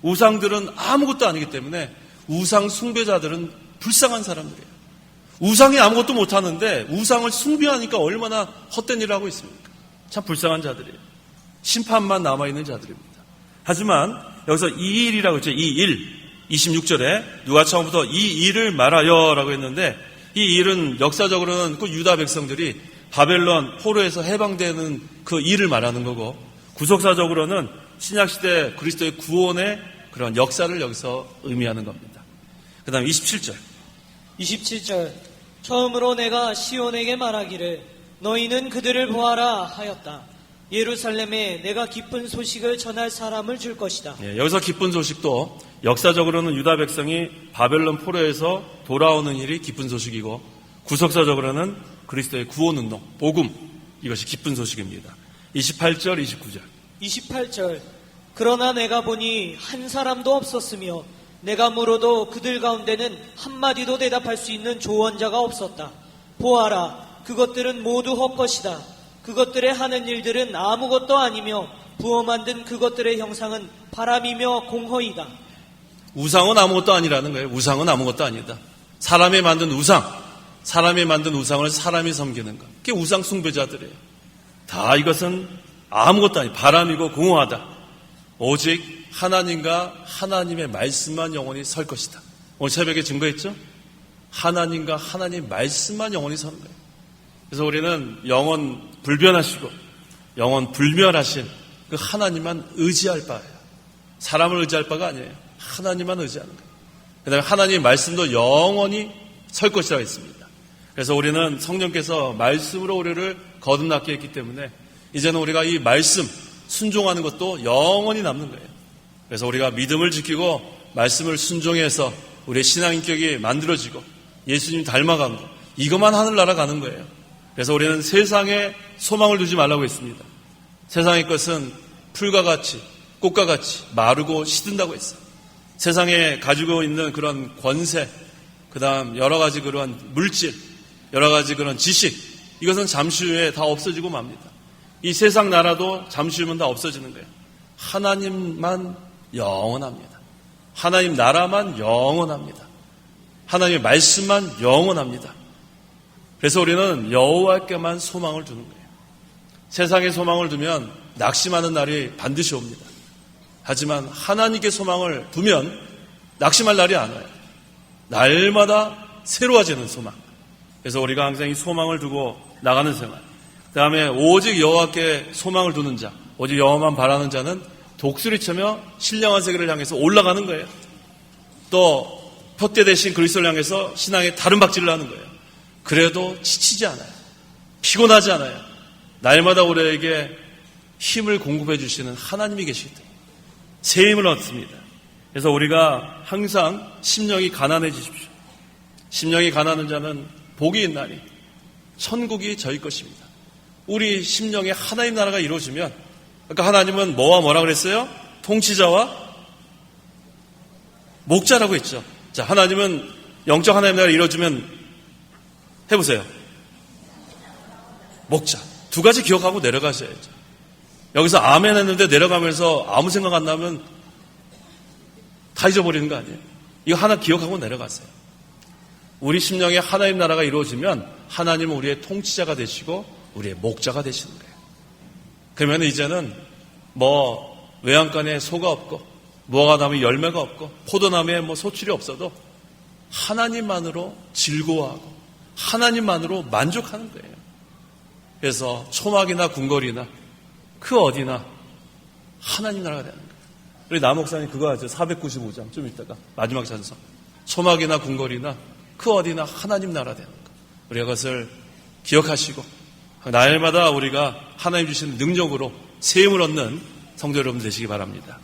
우상들은 아무것도 아니기 때문에 우상 숭배자들은 불쌍한 사람들이에요. 우상이 아무것도 못하는데 우상을 숭배하니까 얼마나 헛된 일을 하고 있습니까? 참 불쌍한 자들이에요. 심판만 남아있는 자들입니다. 하지만 여기서 이 일이라고 했죠. 이 일. 26절에 누가 처음부터 이 일을 말하여 라고 했는데 이 일은 역사적으로는 그 유다 백성들이 바벨론 포로에서 해방되는 그 일을 말하는 거고 구속사적으로는 신약시대 그리스도의 구원의 그런 역사를 여기서 의미하는 겁니다. 그 다음 27절. 27절 처음으로 내가 시온에게 말하기를 너희는 그들을 보아라 하였다. 예루살렘에 내가 기쁜 소식을 전할 사람을 줄 것이다. 예, 여기서 기쁜 소식도 역사적으로는 유다 백성이 바벨론 포로에서 돌아오는 일이 기쁜 소식이고 구속사적으로는 그리스도의 구원 운동, 복음, 이것이 기쁜 소식입니다. 28절, 29절. 28절. 그러나 내가 보니 한 사람도 없었으며 내가 물어도 그들 가운데는 한마디도 대답할 수 있는 조언자가 없었다. 보아라, 그것들은 모두 헛것이다. 그것들의 하는 일들은 아무것도 아니며 부어 만든 그것들의 형상은 바람이며 공허이다. 우상은 아무것도 아니라는 거예요. 우상은 아무것도 아니다. 사람이 만든 우상, 사람이 만든 우상을 사람이 섬기는 것. 그게 우상 숭배자들이에요. 다 이것은 아무것도 아니, 바람이고 공허하다. 오직 하나님과 하나님의 말씀만 영원히 설 것이다. 오늘 새벽에 증거했죠? 하나님과 하나님 말씀만 영원히 서는 거예요. 그래서 우리는 영원 불변하시고 영원 불멸하신 그 하나님만 의지할 바예요. 사람을 의지할 바가 아니에요. 하나님만 의지하는 거예요. 그 다음에 하나님의 말씀도 영원히 설 것이라고 했습니다. 그래서 우리는 성령께서 말씀으로 우리를 거듭나게 했기 때문에 이제는 우리가 이 말씀 순종하는 것도 영원히 남는 거예요. 그래서 우리가 믿음을 지키고 말씀을 순종해서 우리의 신앙인격이 만들어지고 예수님 닮아간 거, 이것만 하늘나라 가는 거예요. 그래서 우리는 세상에 소망을 두지 말라고 했습니다. 세상의 것은 풀과 같이 꽃과 같이 마르고 시든다고 했어요. 세상에 가지고 있는 그런 권세, 그 다음 여러 가지 그런 물질, 여러 가지 그런 지식, 이것은 잠시 후에 다 없어지고 맙니다. 이 세상 나라도 잠시 후면 다 없어지는 거예요. 하나님만 영원합니다. 하나님 나라만 영원합니다. 하나님의 말씀만 영원합니다. 그래서 우리는 여호와께만 소망을 두는 거예요. 세상에 소망을 두면 낙심하는 날이 반드시 옵니다. 하지만 하나님께 소망을 두면 낙심할 날이 안 와요. 날마다 새로워지는 소망. 그래서 우리가 항상 이 소망을 두고 나가는 생활. 그 다음에 오직 여호와께 소망을 두는 자, 오직 여호와만 바라는 자는 독수리치며 신령한 세계를 향해서 올라가는 거예요. 또 표대 대신 그리스도를 향해서 신앙의 다른 박질을 하는 거예요. 그래도 지치지 않아요. 피곤하지 않아요. 날마다 우리에게 힘을 공급해 주시는 하나님이 계시기 때문에 새 힘을 얻습니다. 그래서 우리가 항상 심령이 가난해지십시오. 심령이 가난한 자는 복이 있나니 천국이 저희 것입니다. 우리 심령에 하나님 나라가 이루어지면, 그러니까 하나님은 뭐와 뭐라 그랬어요? 통치자와 목자라고 했죠. 자, 하나님은 영적 하나님 나라가 이루어지면 해보세요. 목자. 두 가지 기억하고 내려가셔야죠. 여기서 아멘 했는데 내려가면서 아무 생각 안 나면 다 잊어버리는 거 아니에요? 이거 하나 기억하고 내려가세요. 우리 심령에 하나님 나라가 이루어지면 하나님은 우리의 통치자가 되시고 우리의 목자가 되시는 거예요. 그러면 이제는 뭐 외양간에 소가 없고 무화과나무에 열매가 없고 포도나무에 뭐 소출이 없어도 하나님만으로 즐거워하고 하나님만으로 만족하는 거예요. 그래서 초막이나 궁궐이나 그 어디나 하나님 나라가 되는 거예요. 우리 남 목사님 그거 하죠. 495장 좀 이따가 마지막 찬송. 초막이나 궁궐이나 그 어디나 하나님 나라 되는 거예요. 우리가 그것을 기억하시고 날마다 우리가 하나님 주시는 능력으로 새 힘을 얻는 성도 여러분 되시기 바랍니다.